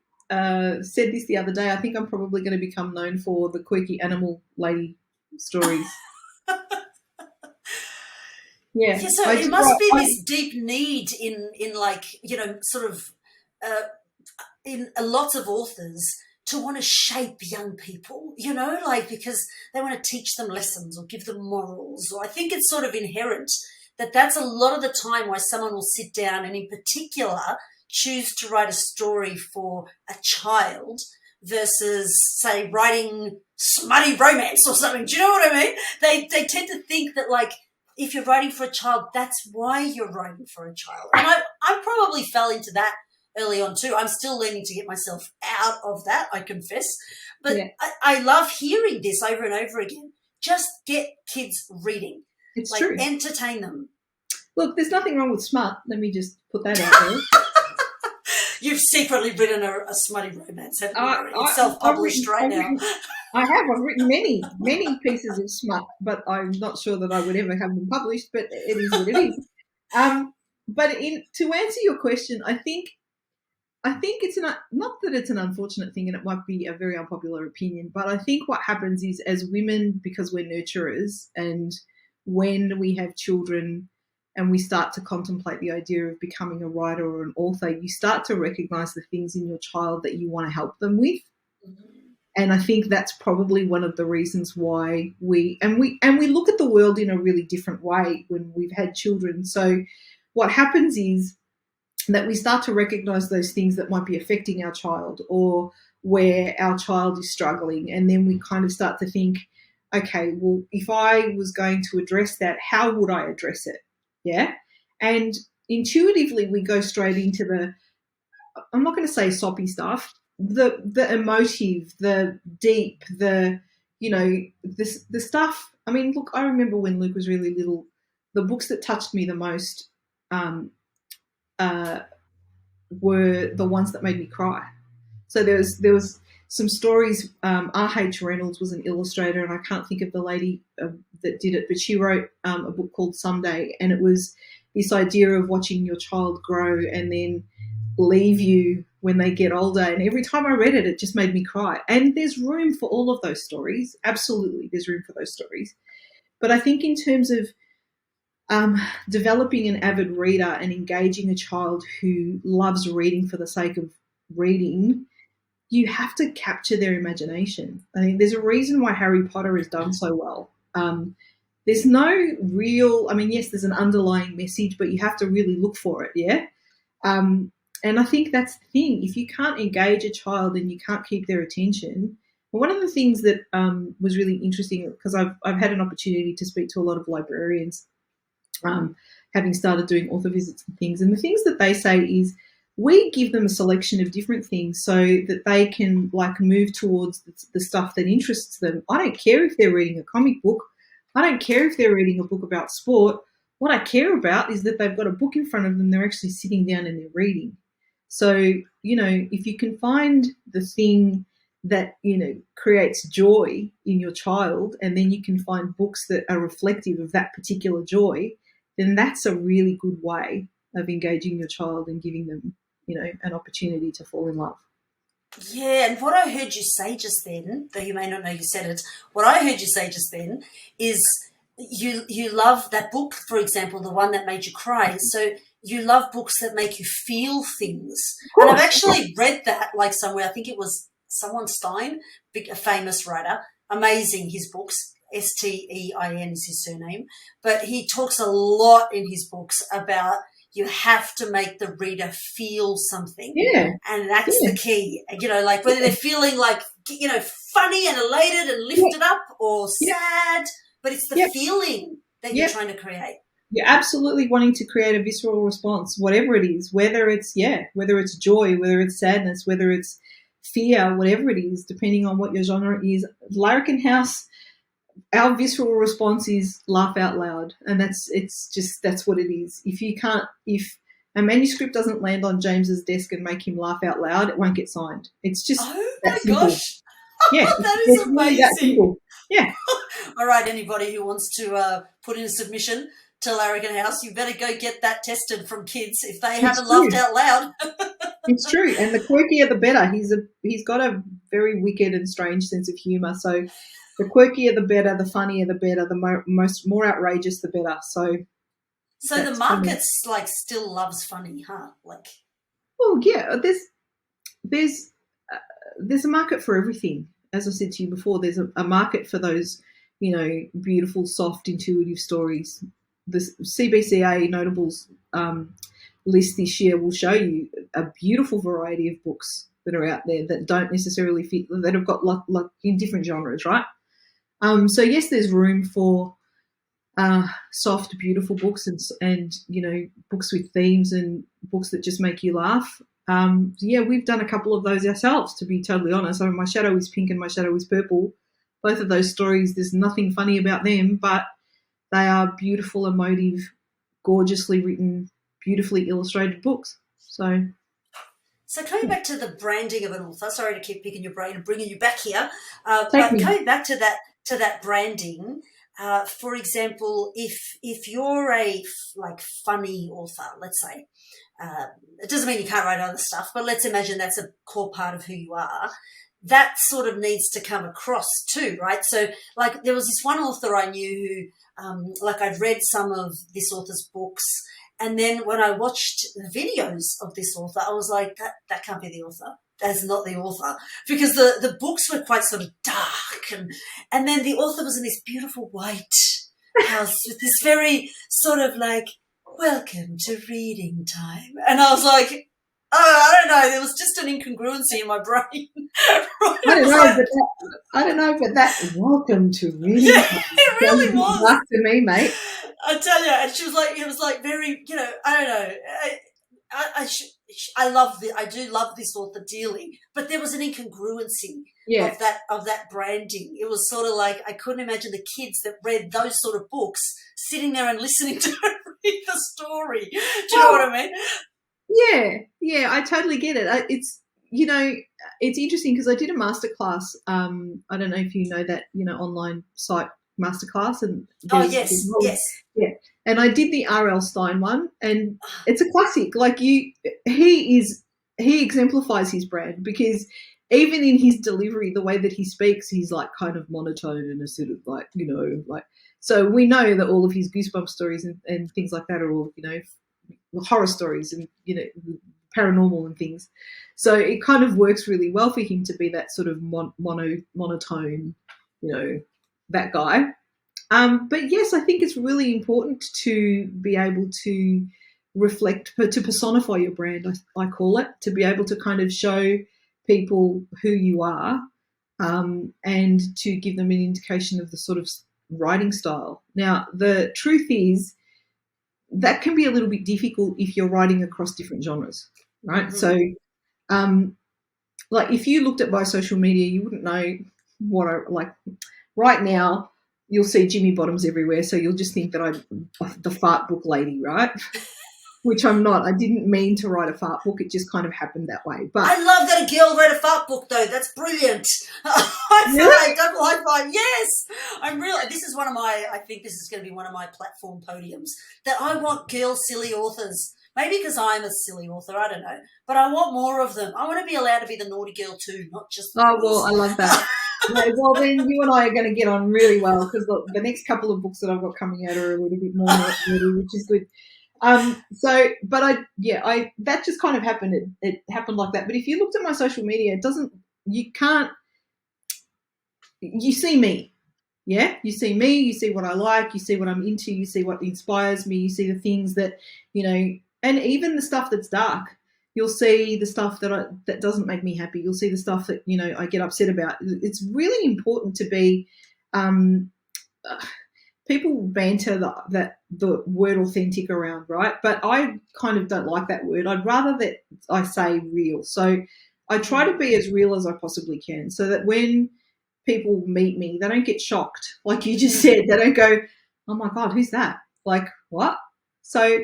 said this the other day. I think I'm probably going to become known for the quirky animal lady stories. Yeah. So it must be this deep need in in lots of authors to want to shape young people, because they want to teach them lessons or give them morals. Or I think it's sort of inherent that's a lot of the time why someone will sit down and in particular choose to write a story for a child versus, say, writing smutty romance or something. Do you know what I mean? They tend to think that, like, if you're writing for a child, that's why you're writing for a child. And I probably fell into that early on too. I'm still learning to get myself out of that, I confess. But yeah. I love hearing this over and over again. Just get kids reading. It's true. Entertain them. Look, there's nothing wrong with smut. Let me just put that out there. You've secretly written a smutty romance, haven't you? It's self-published now. I have. I've written many pieces of smut, but I'm not sure that I would ever have them published, but it is what it is. But to answer your question, I think it's not that it's an unfortunate thing, and it might be a very unpopular opinion, but I think what happens is, as women, because we're nurturers, and when we have children, and we start to contemplate the idea of becoming a writer or an author, you start to recognize the things in your child that you want to help them with. And I think that's probably one of the reasons why we look at the world in a really different way when we've had children. So what happens is that we start to recognize those things that might be affecting our child or where our child is struggling. And then we kind of start to think, okay, well, if I was going to address that, how would I address it? Yeah. And intuitively, we go straight into the, I'm not going to say soppy stuff, the emotive, the deep, the, you know, the stuff. I mean, look, I remember when Luke was really little, the books that touched me the most were the ones that made me cry. So there was some stories. R.H. Reynolds was an illustrator, and I can't think of the lady that did it, but she wrote a book called Someday, and it was this idea of watching your child grow and then leave you when they get older. And every time I read it, it just made me cry. And there's room for all of those stories. Absolutely, there's room for those stories. But I think in terms of developing an avid reader and engaging a child who loves reading for the sake of reading, you have to capture their imagination. I think there's a reason why Harry Potter has done so well. There's no real, I mean, yes, there's an underlying message, but you have to really look for it, yeah? And I think that's the thing. If you can't engage a child and you can't keep their attention, one of the things that was really interesting, because I've had an opportunity to speak to a lot of librarians, having started doing author visits and things, and the things that they say is we give them a selection of different things so that they can like move towards the stuff that interests them. I don't care if they're reading a comic book. I don't care if they're reading a book about sport. What I care about is that they've got a book in front of them, they're actually sitting down and they're reading. So, you know, if you can find the thing that, you know, creates joy in your child, and then you can find books that are reflective of that particular joy, then that's a really good way of engaging your child and giving them, you know, an opportunity to fall in love. Yeah, and what I heard you say just then, though you may not know you said it, what I heard you say just then is you love that book, for example, the one that made you cry. So you love books that make you feel things. And I've actually read that like somewhere, I think it was someone Stein, a famous writer, amazing, his books, Stein is his surname, but he talks a lot in his books about you have to make the reader feel something. Yeah. And that's the key, you know, like whether they're feeling like, you know, funny and elated and lifted up or sad, but it's the feeling that you're trying to create. You're absolutely wanting to create a visceral response, whatever it is, whether it's joy, whether it's sadness, whether it's fear, whatever it is, depending on what your genre is. Larrikin House, our visceral response is laugh out loud, and that's what it is. If a manuscript doesn't land on James's desk and make him laugh out loud, it won't get signed. It's just gosh. Yeah, that is amazing. Yeah. All right, anybody who wants to put in a submission to Larrikin House, you better go get that tested from kids if they haven't laughed out loud. It's true, and the quirkier the better. He's got a very wicked and strange sense of humour. So the quirkier the better, the funnier the better, the more outrageous the better. So the market's like still loves funny, huh? Like, well, yeah, there's a market for everything. As I said to you before, there's a market for those, you know, beautiful, soft, intuitive stories. The CBCA Notables list this year will show you a beautiful variety of books that are out there that don't necessarily fit, that have got like in different genres, right? So yes, there's room for soft, beautiful books and you know, books with themes and books that just make you laugh. Yeah, we've done a couple of those ourselves, to be totally honest. I mean, My Shadow is Pink and My Shadow is Purple. Both of those stories, there's nothing funny about them, but they are beautiful, emotive, gorgeously written, beautifully illustrated books. So coming back to the branding of an author, sorry to keep picking your brain and bringing you back here, but coming back to that branding, for example, if you're a funny author, let's say, it doesn't mean you can't write other stuff, but let's imagine that's a core part of who you are. That sort of needs to come across too, right? So, like, there was this one author I knew who, like, I'd read some of this author's books, and then when I watched the videos of this author, I was like, that can't be the author. That's not the author, because the books were quite sort of dark, and then the author was in this beautiful white house with this very sort of like, welcome to reading time. And I was like, oh, I don't know. There was just an incongruency in my brain. I don't know, but that welcome to reading Yeah, time it really sounds was. like to me, mate. I tell you, and she was like, it was like very, I don't know. I do love this author dearly, but there was an incongruency of that branding. It was sort of like I couldn't imagine the kids that read those sort of books sitting there and listening to her read the story. Do you know what I mean? Yeah, I totally get it. It's it's interesting because I did a masterclass. I don't know if you know that online site masterclass, and yes. And I did the R.L. Stein one, and it's a classic. Like he exemplifies his brand, because even in his delivery, the way that he speaks, he's like kind of monotone and a sort of like, like, so we know that all of his Goosebumps stories and things like that are all, horror stories and, paranormal and things. So it kind of works really well for him to be that sort of monotone, that guy. But yes, I think it's really important to be able to reflect, to personify your brand, I call it, to be able to kind of show people who you are, and to give them an indication of the sort of writing style. Now, the truth is that can be a little bit difficult if you're writing across different genres, right? Mm-hmm. So, like if you looked at my social media, you wouldn't know what I like. Right now, you'll see Jimmy Bottoms everywhere, so you'll just think that I'm the fart book lady, right? Which I'm not. I didn't mean to write a fart book. It just kind of happened that way. But I love that a girl wrote a fart book, though. That's brilliant. I feel like I'm like, yes. I'm really. This is I think this is going to be one of my platform podiums, that I want girl silly authors. Maybe because I'm a silly author, I don't know. But I want more of them. I want to be allowed to be the naughty girl too, not just the well, I love that. Well, then you and I are going to get on really well, because the next couple of books that I've got coming out are a little bit more naughty, which is good. That just kind of happened. It happened like that. But if you looked at my social media, you see me. Yeah, you see me, you see what I like, you see what I'm into, you see what inspires me, you see the things that, and even the stuff that's dark. You'll see the stuff that doesn't make me happy. You'll see the stuff that, I get upset about. It's really important to be, people banter the word authentic around, right? But I kind of don't like that word. I'd rather that I say real. So I try to be as real as I possibly can, so that when people meet me, they don't get shocked. Like you just said, they don't go, oh my God, who's that? Like, what? So,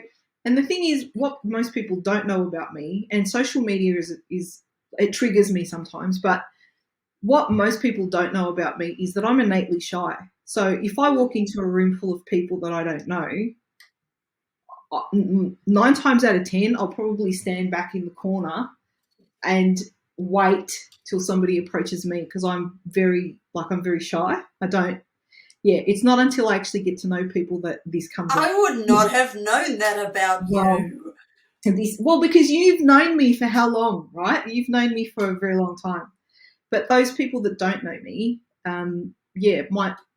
and the thing is, what most people don't know about me, and social media is it triggers me sometimes, but what most people don't know about me is that I'm innately shy. So if I walk into a room full of people that I don't know, 9 times out of 10, I'll probably stand back in the corner and wait till somebody approaches me, because I'm very shy. It's not until I actually get to know people that this comes up. I would not have known that about you. Because you've known me for how long, right? You've known me for a very long time. But those people that don't know me,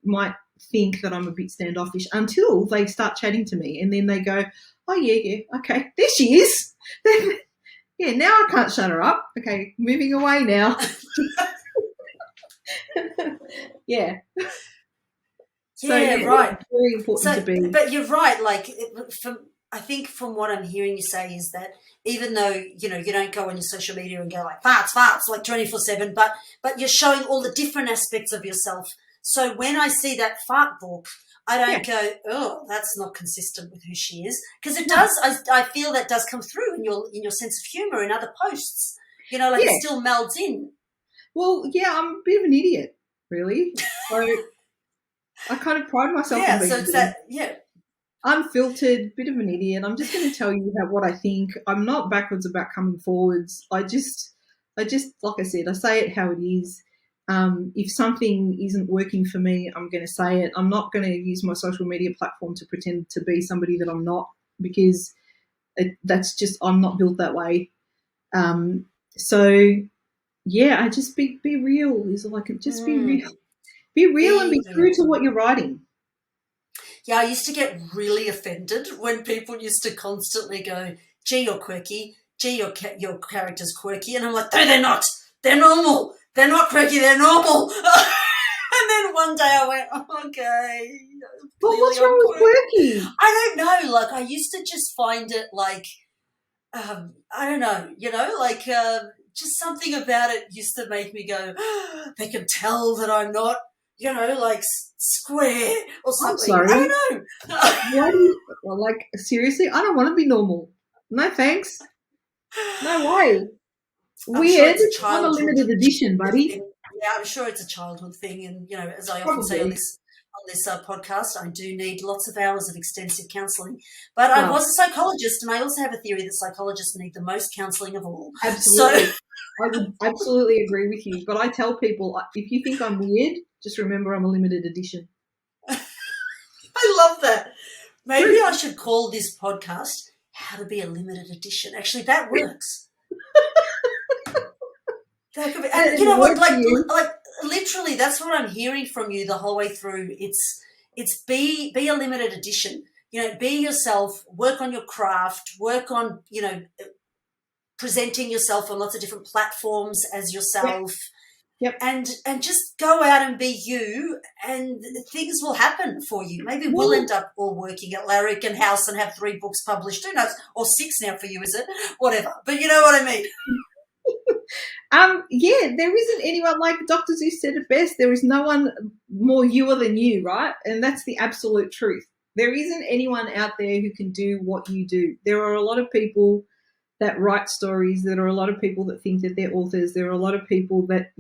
might think that I'm a bit standoffish until they start chatting to me, and then they go, oh, yeah, okay, there she is. Yeah, now I can't shut her up. Okay, moving away now. Yeah. Right. It's very important to be. But you're right. Like, I think from what I'm hearing you say is that even though, you don't go on your social media and go like farts, like 24/7, but you're showing all the different aspects of yourself. So when I see that fart book, I don't go, oh, that's not consistent with who she is, because it does. I feel that does come through in your sense of humour in other posts. It still melds in. Well, yeah, I'm a bit of an idiot, really. So I kind of pride myself on being so it's that, unfiltered, bit of an idiot. I'm just going to tell you what I think. I'm not backwards about coming forwards. I just, like I said, I say it how it is. If something isn't working for me, I'm going to say it. I'm not going to use my social media platform to pretend to be somebody that I'm not, because that's just, I'm not built that way. So yeah, I just be real. Is like, just be real. Be real and be true to what you're writing. Yeah, I used to get really offended when people used to constantly go, gee, you're quirky. Gee, your character's quirky. And I'm like, no, they're not. They're normal. They're not quirky. They're normal. And then one day I went, okay. Well, what's wrong with quirky? I don't know. Like, I used to just find it like, I don't know, just something about it used to make me go, they can tell that I'm not, like square or something. I'm sorry. I don't know. Like, seriously, I don't want to be normal. No thanks. No way. Weird. Sure I'm a limited edition, buddy. Yeah, I'm sure it's a childhood thing. And, as I often say on this podcast, I do need lots of hours of extensive counselling. But I was a psychologist, and I also have a theory that psychologists need the most counselling of all. Absolutely. So I would absolutely agree with you. But I tell people, if you think I'm weird, just remember I'm a limited edition. I love that. Maybe I should call this podcast How to Be a Limited Edition. Actually, that works. That could be, and you know what? Like literally, that's what I'm hearing from you the whole way through. It's be a limited edition. Be yourself. Work on your craft. Work on presenting yourself on lots of different platforms as yourself. Yep. And just go out and be you, and things will happen for you. Maybe we'll end up all working at Larrikin House and have 3 books published. Who knows? Or 6 now for you, is it? Whatever. But you know what I mean. Yeah, there isn't anyone, like Dr. Zeus said it best, there is no one more youer than you, right? And that's the absolute truth. There isn't anyone out there who can do what you do. There are a lot of people that write stories. There are a lot of people that think that they're authors. There are a lot of people that,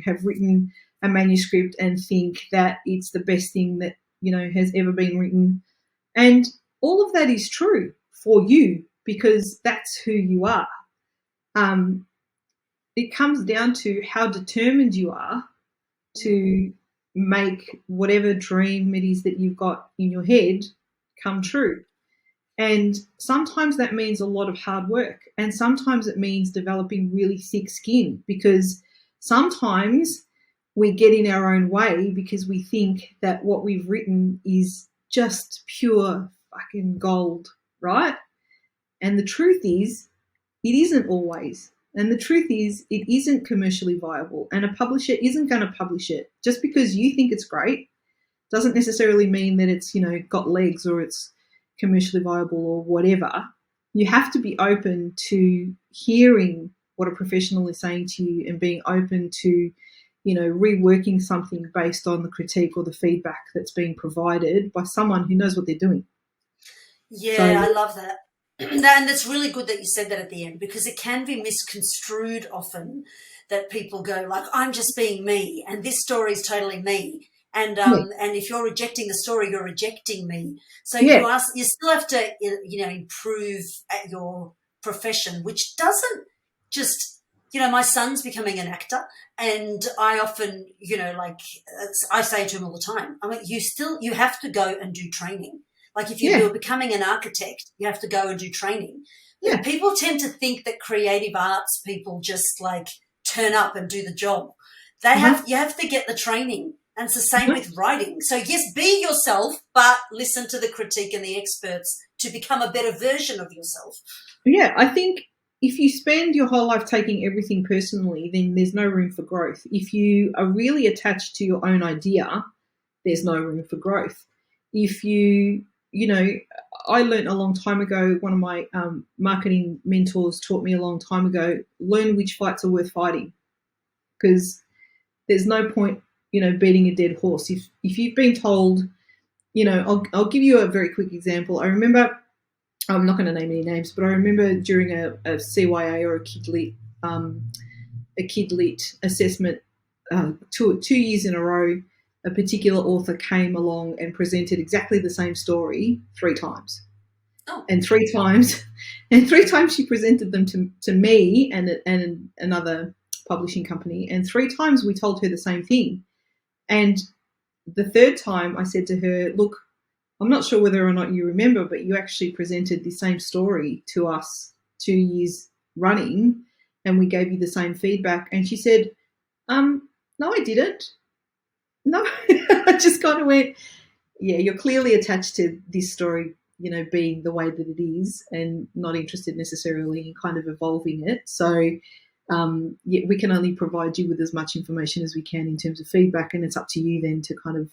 have written a manuscript and think that it's the best thing that, has ever been written. And all of that is true for you because that's who you are. It comes down to how determined you are to make whatever dream it is that you've got in your head come true. And sometimes that means a lot of hard work, and sometimes it means developing really thick skin, because sometimes we get in our own way because we think that what we've written is just pure fucking gold, right? And the truth is, it isn't always. And the truth is, it isn't commercially viable, and a publisher isn't going to publish it. Just because you think it's great doesn't necessarily mean that it's, got legs or it's commercially viable or whatever. You have to be open to hearing what a professional is saying to you and being open to, reworking something based on the critique or the feedback that's being provided by someone who knows what they're doing. Yeah, I love that. And that's really good that you said that at the end, because it can be misconstrued often that people go like, I'm just being me and this story is totally me. And and if you're rejecting the story, you're rejecting me. So you still have to, improve at your profession, which doesn't just, my son's becoming an actor, and I often, I say to him all the time, I mean, you have to go and do training. Like if you're becoming an architect, you have to go and do training. Yeah. People tend to think that creative arts people just like turn up and do the job. You have to get the training. And it's the same with writing. So yes, be yourself, but listen to the critique and the experts to become a better version of yourself. Yeah, I think if you spend your whole life taking everything personally, then there's no room for growth. If you are really attached to your own idea, there's no room for growth. If I learned a long time ago, one of my marketing mentors taught me a long time ago, learn which fights are worth fighting, because there's no point, beating a dead horse. If you've been told, I'll give you a very quick example. I remember, I'm not going to name any names, but I remember during a CYA or a kid lit assessment 2 years in a row, a particular author came along and presented exactly the same story 3 times. Oh. And 3 times she presented them to me and another publishing company, and 3 times we told her the same thing. And the 3rd time I said to her, look, I'm not sure whether or not you remember, but you actually presented the same story to us 2 years running, and we gave you the same feedback. And she said, no, I didn't. No. I just kind of went, yeah, you're clearly attached to this story, being the way that it is, and not interested necessarily in kind of evolving it. So, we can only provide you with as much information as we can in terms of feedback, and it's up to you then to kind of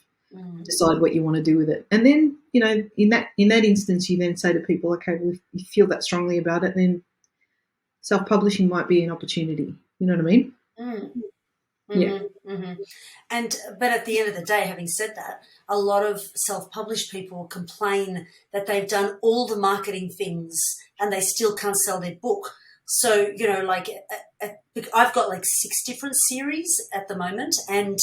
decide what you want to do with it. And then, in that instance, you then say to people, okay, well, if you feel that strongly about it, then self-publishing might be an opportunity. You know what I mean? Yeah. But at the end of the day, having said that, a lot of self-published people complain that they've done all the marketing things and they still can't sell their book. So, I've got like 6 different series at the moment, and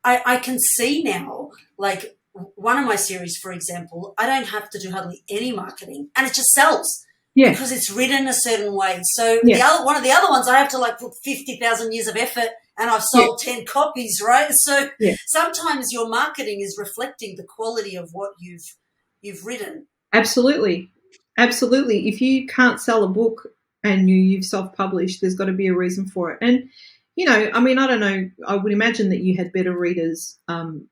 I can see now, like one of my series, for example, I don't have to do hardly any marketing, and it just sells. Yeah. Because it's written a certain way. So one of the other ones, I have to like put 50,000 years of effort, and I've sold 10 copies, right? So sometimes your marketing is reflecting the quality of what you've written. Absolutely. If you can't sell a book and you've self-published, there's got to be a reason for it. And, I don't know, I would imagine that you had better readers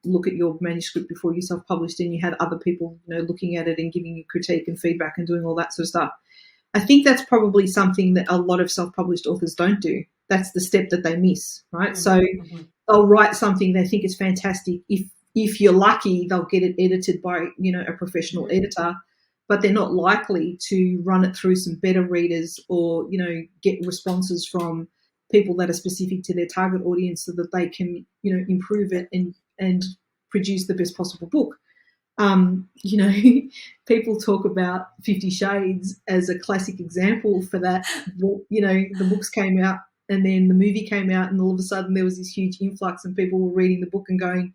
look at your manuscript before you self-published, and you had other people, looking at it and giving you critique and feedback and doing all that sort of stuff. I think that's probably something that a lot of self-published authors don't do. That's the step that they miss, right? So they'll write something they think is fantastic. If you're lucky, they'll get it edited by, a professional editor, but they're not likely to run it through some beta readers or, get responses from people that are specific to their target audience so that they can, improve it and produce the best possible book. People talk about 50 Shades as a classic example for that. The books came out and then the movie came out, and all of a sudden there was this huge influx and people were reading the book and going,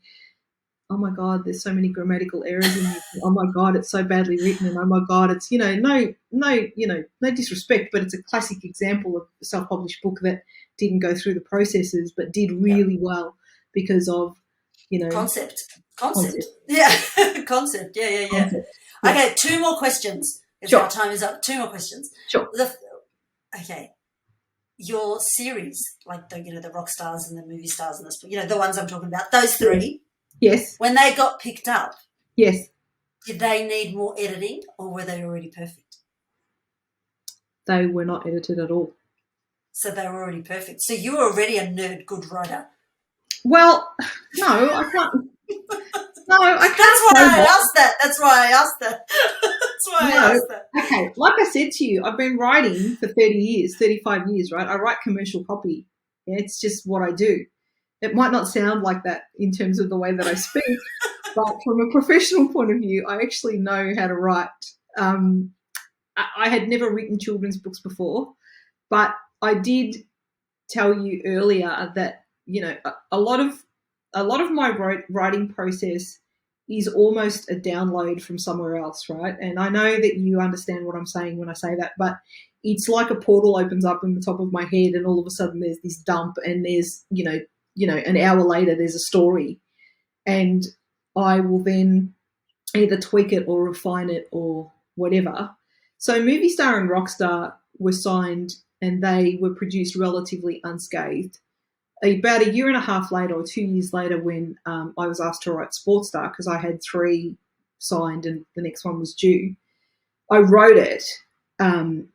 oh my God, there's so many grammatical errors in it. Oh my God, it's so badly written. And oh my God, it's, no disrespect, but it's a classic example of a self-published book that didn't go through the processes but did really well because of, Concept. Yeah. Concept. Yeah. Concept. Okay, 2 more questions. Our time is up. 2 more questions. Sure. Okay. Your series, like the rock stars and the movie stars and the ones I'm talking about, those 3. Yes. When they got picked up. Yes. Did they need more editing, or were they already perfect? They were not edited at all. So they were already perfect. So you were already a nerd good writer. Well, no, I can't. No, I can't. That's why I asked that. Okay, like I said to you, I've been writing for 35 years, right? I write commercial copy. Yeah, it's just what I do. It might not sound like that in terms of the way that I speak, but from a professional point of view, I actually know how to write. I had never written children's books before, but I did tell you earlier that, a lot of my writing process is almost a download from somewhere else, right? And I know that you understand what I'm saying when I say that, but it's like a portal opens up in the top of my head and all of a sudden there's this dump and there's, an hour later there's a story, and I will then either tweak it or refine it or whatever. So Movie Star and Rockstar were signed and they were produced relatively unscathed. About 1.5 years later or 2 years later, when I was asked to write Sports Star, because I had 3 signed and the next one was due, I wrote it, and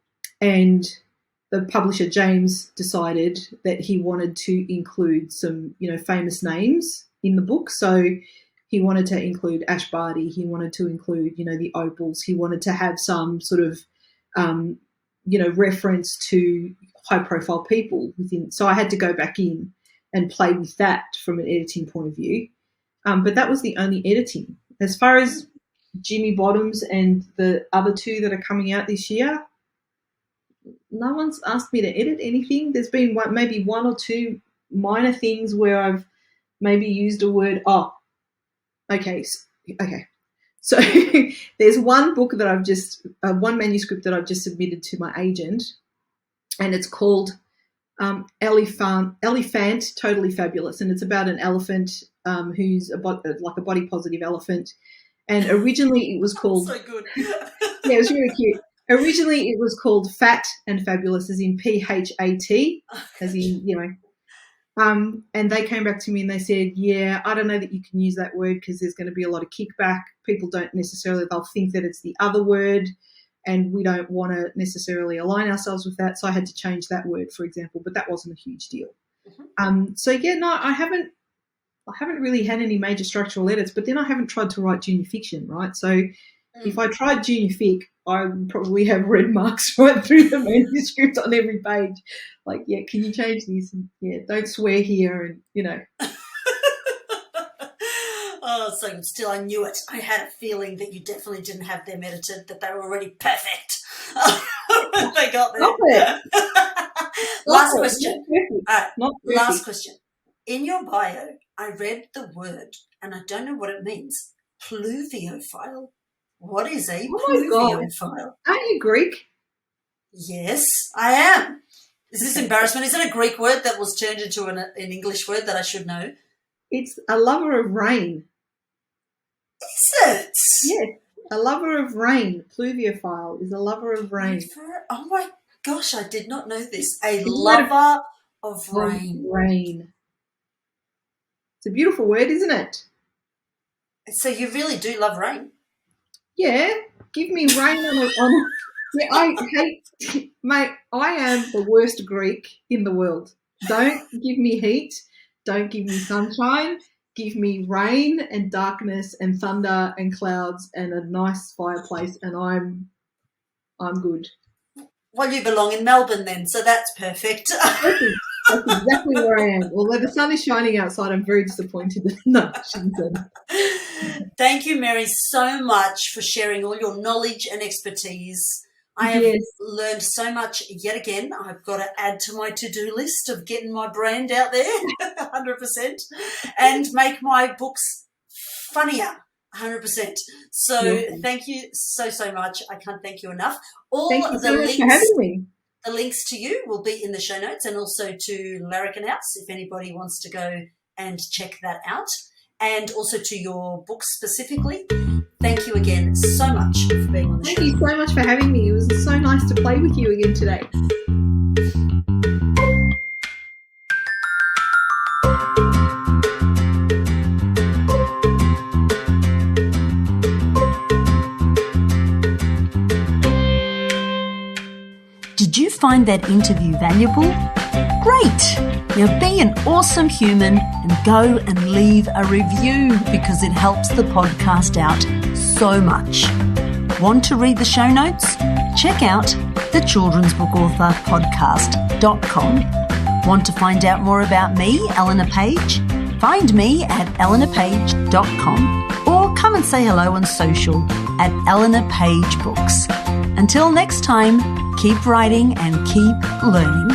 the publisher, James, decided that he wanted to include some, famous names in the book. So he wanted to include Ash Barty, he wanted to include, the Opals, he wanted to have some sort of, reference to high-profile people within. So I had to go back in and play with that from an editing point of view. But that was the only editing. As far as Jimmy Bottoms and the other 2 that are coming out this year, no one's asked me to edit anything. There's been maybe 1 or 2 minor things where I've maybe used a word. Oh, Okay. So there's one book that one manuscript that I've just submitted to my agent, and it's called Elephant, Totally Fabulous, and it's about an elephant who's like a body positive elephant. And originally it was called so good. Yeah, it was really cute. Originally it was called Fat and Fabulous, as in PHAT, as in, and they came back to me and they said, yeah, I don't know that you can use that word because there's going to be a lot of kickback. People don't necessarily, they'll think that it's the other word, and we don't want to necessarily align ourselves with that. So I had to change that word, for example, but that wasn't a huge deal. Mm-hmm. I haven't really had any major structural edits, but then I haven't tried to write junior fiction, right? So if I tried junior fic, I would probably have red marks right through the manuscript on every page. Like, yeah, can you change this? And, yeah, don't swear here, and. Oh, so still I knew it. I had a feeling that you definitely didn't have them edited, that they were already perfect. They got there. Last question. All right, last question. In your bio, I read the word, and I don't know what it means. Pluviophile. What is a pluviophile? Aren't you Greek? Yes, I am. Is this embarrassment? Is it a Greek word that was turned into an English word that I should know? It's a lover of rain. Is it? Yes, a lover of rain. Pluviophile is a lover of rain. Oh my gosh, I did not know this. A lover of rain. Rain. It's a beautiful word, isn't it? So you really do love rain? Yeah, give me rain on yeah, I hate, mate, I am the worst Greek in the world. Don't give me heat. Don't give me sunshine. Give me rain and darkness and thunder and clouds and a nice fireplace, and I'm good. Well, you belong in Melbourne then, so that's perfect. That's exactly where I am. Although the sun is shining outside, I'm very disappointed. No, I shouldn't say that. Thank you, Mary, so much for sharing all your knowledge and expertise. I have learned so much yet again. I've got to add to my to-do list of getting my brand out there, 100%, and make my books funnier, 100%. So thank you so much. I can't thank you enough. Thank you so much for having me. The links to you will be in the show notes, and also to Larrikin House if anybody wants to go and check that out, and also to your book specifically. Thank you again so much for being on the show. Thank you so much for having me. It was so nice to play with you again today. Did you find that interview valuable? Great! Now be an awesome human and go and leave a review, because it helps the podcast out so much. Want to read the show notes? Check out the children'sbookauthorpodcast.com. Want to find out more about me, Eleanor Page? Find me at eleanorpage.com, or come and say hello on social at Eleanor Page Books. Until next time, keep writing and keep learning.